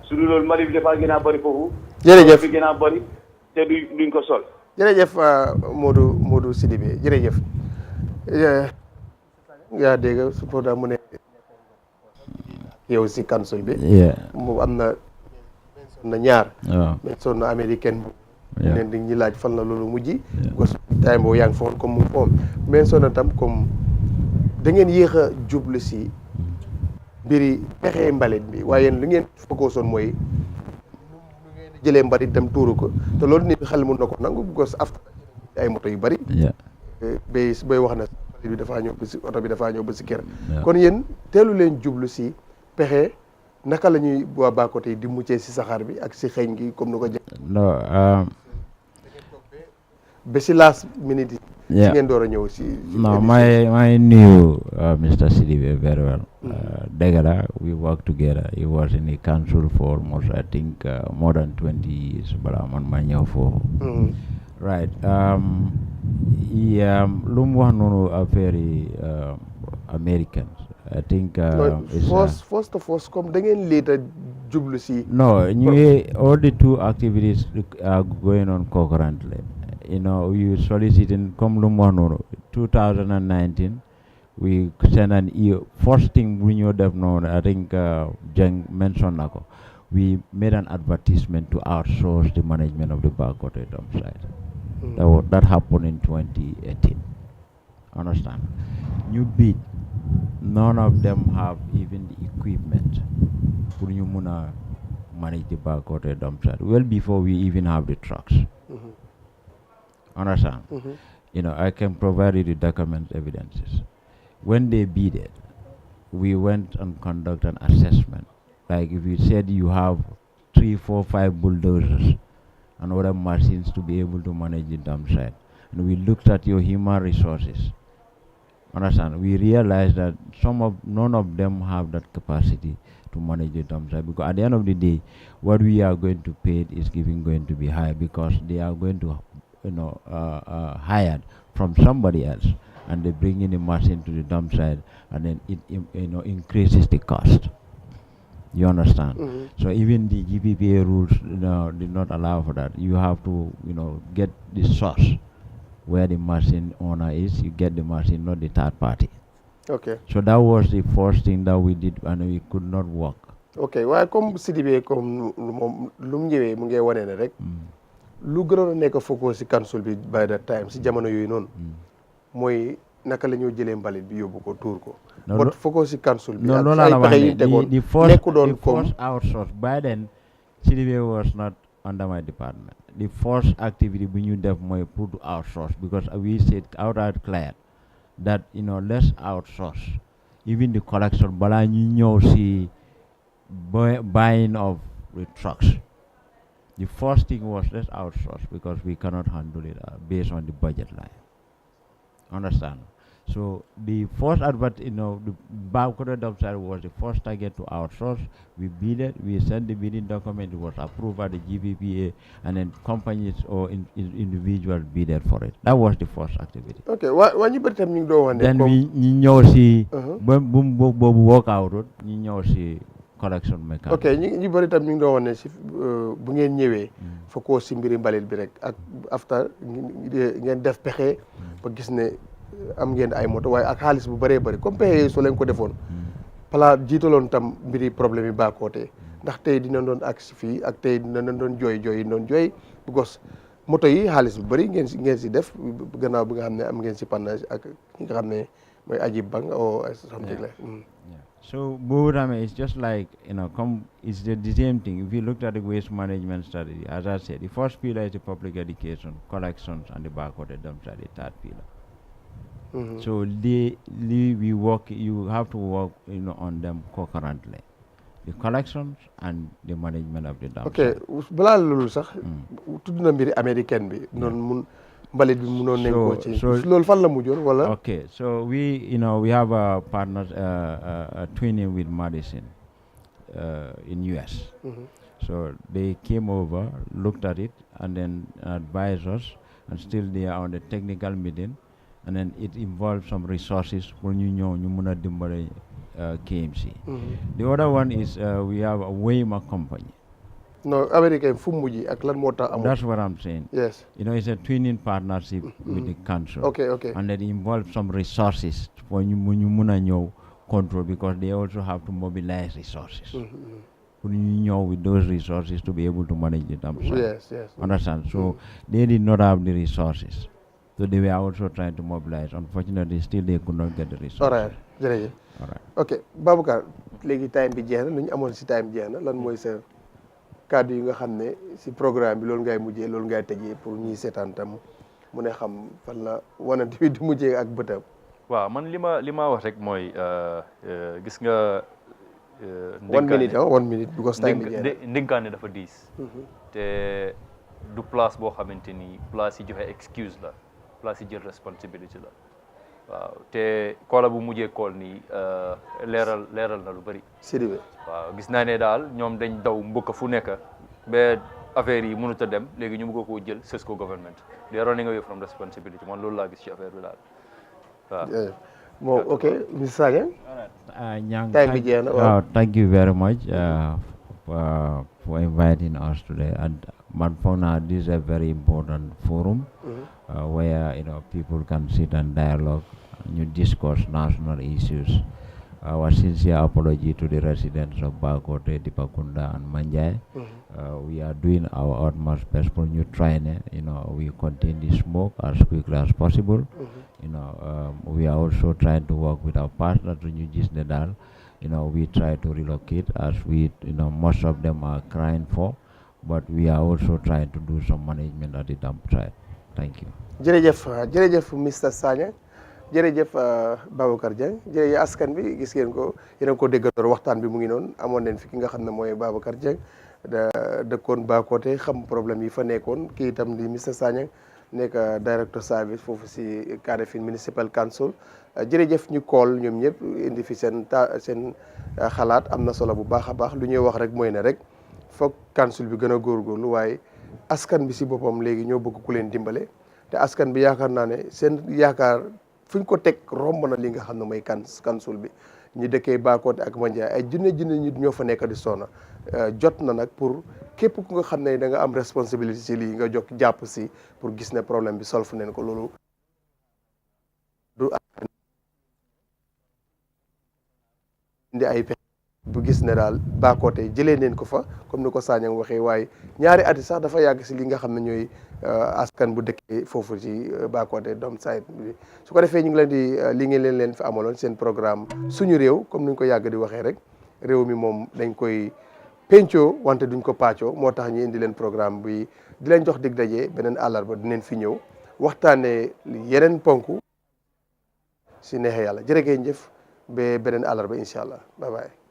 S7: su dul loolu mali bi dafa gën a bëri foofu
S2: jërëjëf
S7: bi gën a bëri te duñ ko sol
S2: jërëjëf Modou Sidibé jërëjëf yaa dégg su ko daa mu ne yow si council bi mu am na ñaar mention na américaine bu neen di ñi laaj fan la loolu mujj parce que time boobu yaa ngi foon comme mu foon mention na tam comme da ngeen yéex a jublu si mbiri pexe mbalit bi waaye yéen li ngeen focus on mooy jëlee mbalit dem tuuru ko te loolu nit xel mun na ko nangu because after ay moto yu bari bay wax na mbalit bi dafaa ñëw ba si oto bi dafaa ñëw ba si kër kon yéen teelu leen jublu si pexe naka la ñuy waa Bakoteh di muccee si saxaar bi ak si xeeñ gi comme ni ko jë ba si last minute si ngeen door a ñëw si.
S1: No, my knew Mr. Sidibe very well. Degala, we worked together. He was in the council for almost, I think, more than 20 years. But I'm on my new for. Right. Lumwanono are very Americans. I think.
S2: First of all, come then later jublu si.
S1: No, all the two activities are going on concurrently. You know, we solicited come Lumwanono 2019. We sent an first thing we knew that known, I think Jeng mentioned nako. We made an advertisement to outsource the management of the Bakoteh Dumpsite. That happened in 2018. Understand? New bid, none of them have even the equipment for you manage the Bakoteh Dumpsite. Well before we even have the trucks. Understand? You know, I can provide you the document evidences. When they bid it, we went and conduct an assessment. Like if you said you have 3, 4, 5 bulldozers and other machines to be able to manage the dump site, and we looked at your human resources. Understand? We realized that none of them have that capacity to manage the dump site, because at the end of the day, what we are going to pay is going to be high, because they are going to, hired from somebody else. And they bring in a machine to the dump site, and then it increases the cost. You understand? So even the GPPA rules did not allow for that. You have to get the source where the machine owner is. You get the machine, not the third party.
S2: Okay.
S1: So that was the first thing that we did, and we could not work.
S2: Okay. Why come CDB comme lum ñëwé mu ngi wone ne rek lu gënoon nekk focus ci council bi by that time ci jamono yooyu noonu mooy naka la ñoo jëlee mbalit bi yóbbu ko tuur ko. But focus ci council bi.
S1: No, the first outsource. By then, CDB was not under my department. The first activity we knew that we put to outsource, because we said outright clear that let's outsource even the collection. But I see buying of the trucks. The first thing was let's outsource, because we cannot handle it based on the budget line. Understand? So the first the Bakoteh Dumpsite was the first target to outsource. We bid it, we sent the bidding document, it was approved by the GPPA, and then companies or individuals bidded for it. That was the first activity.
S2: Okay, when you put them in the
S1: then we see work out, see collection mechanism.
S2: Okay, ñu bari tam ñu ngi doon wone ci bu ngeen ñëwé focus ci mbiri mbalit bi rek ak after ngeen def pexé ba gis ne am ngeen ay moto waaye ak xaalis bu bëree bëri comme pexé so leen ko defoon pala jiitaloon tam mbiri problème yi Bakoteh ndax tey dina doon agsi fii ak tey dina doon jooy because moto yi xaalis bu bëri ngeen si def gannaaw bi nga xam ne am ngeen si pannage ak ñi nga xam ne mooy Ajib Bank or something like.
S1: So, Burame, it's just like, it's the same thing. If you looked at the waste management strategy, as I said, the first pillar is the public education, collections, and the Bakoteh Dumpsite, the third pillar. So, we work, you have to work on them concurrently. The collections and the management of the dumpsite. Okay,
S2: balaa loolu sax tudd na mbiri américaine bi noonu mun mbalit bi munoon nañ ko ci loolu fan la mujjoon wala.
S1: Okay, so we have a partner twinning with Madison in US. So they came over, looked at it, and then advised us, and still they are on the technical meeting, and then it involves some resources for ñu muna dimbale KMC. The other one is we have a Weimar company.
S2: No, American Fumuji, Aklan.
S1: That's what I'm saying.
S2: Yes.
S1: It's a twinning partnership with the council.
S2: Okay.
S1: And that involves some resources for you control, because they also have to mobilize resources. With those resources to be able to manage the dumpsite.
S2: Yes.
S1: Understand? So they did not have the resources. So they were also trying to mobilize. Unfortunately, still they could not get the resources.
S2: All right. Okay, Baboucarr, léegi time bi jeex na lu ñu amoon si time jeex na lan mooy sa kàddu yi nga xam ne si programme bi loolu ngay mujjee loolu ngay tëjee pour ñuy seetaan tam mu ne xam fan la wanante bi di mujjee ak bëtam.
S3: waaw man li ma wax rek mooy gis nga.
S2: 1 minute because time bi jeex na
S3: ndénkaane dafa diis. te du place boo xamante ni place yi joxe excuse la place yi jël responsibility la waaw te koola bu mujjee kool nii leeral na lu bëri
S2: Sidibé
S3: waaw gis naa ne daal ñoom dañ daw mbëkk fu nekk ba affaire yi mënut a dem léegi ñu bëgg koo jël sës ko government they are running away from responsibility man loolu laa gis ci affaire bi daal waaw
S2: bon ok Mr Sagne
S1: time bi jeex na thank you very much for inviting us today. And Manfona, this is a very important forum where people can sit and dialogue, you discuss national issues. Our sincere apology to the residents of Bakoteh, Dipakunda, and Manjai. We are doing our utmost best for new training. We contain the smoke as quickly as possible. We are also trying to work with our partner to New Gisnedal. We try to relocate as we, most of them are crying for, but we are also trying to do some management at the dump site. Thank you.
S2: Jërëjëf Mr Sagne jërëjëf Babacar Dieng jërëjëf askan bi gis ngeen ko yéen a ko déggandoor waxtaan bi mu ngi noonu amoon nañ fi ki nga xam ne mooy Babacar Dieng dëkkoon Bakoteh xam problème yi fa nekkoon kii itam di Mr Sagne nekk director service foofu si Kanifing Municipal Council jërëjëf ñu kool ñoom ñëpp indi fi seen xalaat am na solo bu baax a baax lu ñuy wax rek mooy ne rek foog council bi gën a góorgóorlu waaye askan bi si boppam léegi ñoo bëgg ku leen dimbale te askan bi yaakaar naa ne seen yaakaar fu ñu ko teg romb na li nga xam ne mooy council bi ñu dëkkee Bakoteh ak Manjai ay junne nit ñoo fa nekk di sonna jot na nag pour képp ku nga xam ne da nga am responsabilité ci lii nga jokk jàpp si pour gis ne problème bi solve neen ko loolu du indi ay pexe bu gis ne daal Bakoteh jëlee neen ko fa comme ni ko Sagnang waxee waaye ñaari at sax dafa yàgg si li nga xam ne ñooy askan bu dëkkee foofu ci Bakoteh Dumpsite bi su ko defee ñu ngi leen di li ngeen leen fi amaloon seen programme suñu réew comme ni ñu ko yàgg di waxee rek réew mi moom dañ koy pencoo wante duñ ko pàccoo moo tax ñu indi leen programme bi di leen jox dig daje beneen àllarba dinañ fi ñëw waxtaanee yeneen ponk si neexee yàlla jërë ngeen jëf ba beneen àllarba incha allah bye bye.